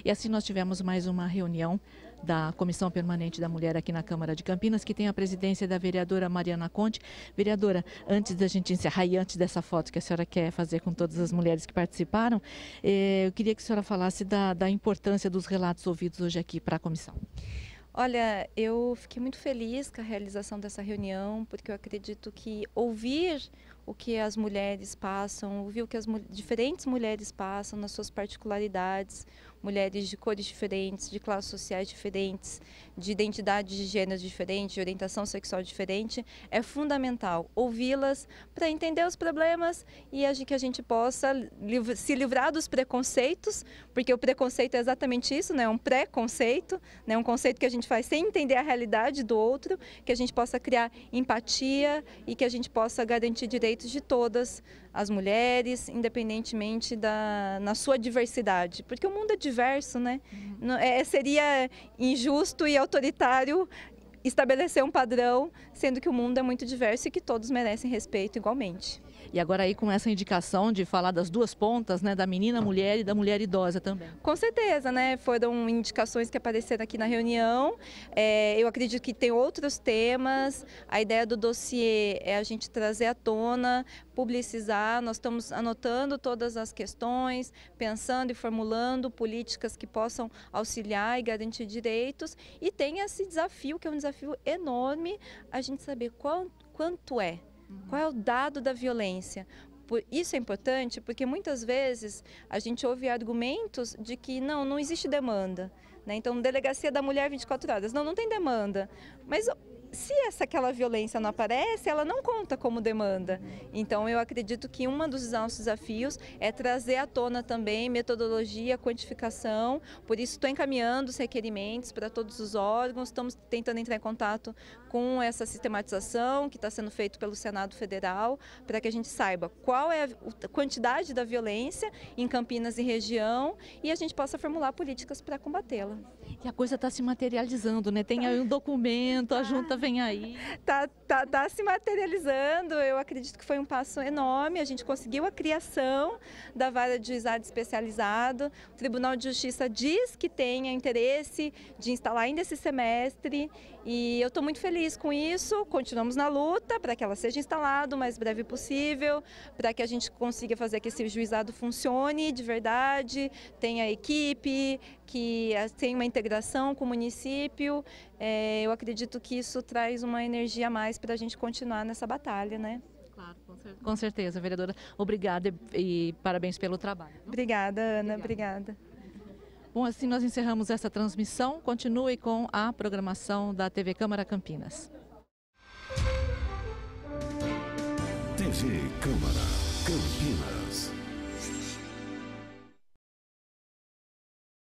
Speaker 2: E assim nós tivemos mais uma reunião da Comissão Permanente da Mulher aqui na Câmara de Campinas, que tem a presidência da vereadora Mariana Conte. Vereadora, antes da gente encerrar e antes dessa foto que a senhora quer fazer com todas as mulheres que participaram, eu queria que a senhora falasse da importância dos relatos ouvidos hoje aqui para a comissão.
Speaker 3: Olha, eu fiquei muito feliz com a realização dessa reunião, porque eu acredito que ouvir o que as mulheres passam, ouvir o que as diferentes mulheres passam nas suas particularidades, mulheres de cores diferentes, de classes sociais diferentes, de identidade de gênero diferente, de orientação sexual diferente, é fundamental ouvi-las para entender os problemas e que a gente possa se livrar dos preconceitos, porque o preconceito é exatamente isso, né? É um preconceito, né? Um conceito que a gente faz sem entender a realidade do outro, que a gente possa criar empatia e que a gente possa garantir direitos de todas as mulheres, independentemente na sua diversidade, porque o mundo é diverso, né? Seria injusto e autoritário estabelecer um padrão, sendo que o mundo é muito diverso e que todos merecem respeito igualmente.
Speaker 2: E agora aí com essa indicação de falar das duas pontas, né, da menina mulher e da mulher idosa também.
Speaker 3: Com certeza, né, foram indicações que apareceram aqui na reunião. Eu acredito que tem outros temas. A ideia do dossiê é a gente trazer à tona, publicizar. Nós estamos anotando todas as questões, pensando e formulando políticas que possam auxiliar e garantir direitos. E tem esse desafio, que é um desafio enorme, a gente saber quanto é. Qual é o dado da violência? Isso é importante porque muitas vezes a gente ouve argumentos de que não existe demanda, né? Então, delegacia da mulher 24 horas, não tem demanda. Mas se aquela violência não aparece, ela não conta como demanda. Então, eu acredito que um dos nossos desafios é trazer à tona também metodologia, quantificação. Por isso, estou encaminhando os requerimentos para todos os órgãos, estamos tentando entrar em contato com essa sistematização que está sendo feito pelo Senado Federal, para que a gente saiba qual é a quantidade da violência em Campinas e região e a gente possa formular políticas para combatê-la.
Speaker 2: E a coisa está se materializando, né? Tem aí um documento, a junta vem aí.
Speaker 3: Tá se materializando, eu acredito que foi um passo enorme, a gente conseguiu a criação da vara de juizado especializado, o Tribunal de Justiça diz que tem interesse de instalar ainda esse semestre e eu estou muito feliz com isso, continuamos na luta para que ela seja instalada o mais breve possível, para que a gente consiga fazer que esse juizado funcione de verdade, tenha equipe, que tenha uma integração com o município. Eu acredito que isso traz uma energia a mais para a gente continuar nessa batalha, né?
Speaker 2: Claro, com certeza, vereadora. Obrigada e parabéns pelo trabalho.
Speaker 3: Obrigada, Ana. Obrigada.
Speaker 2: Bom, assim nós encerramos essa transmissão. Continue com a programação da TV Câmara Campinas.
Speaker 1: TV Câmara Campinas.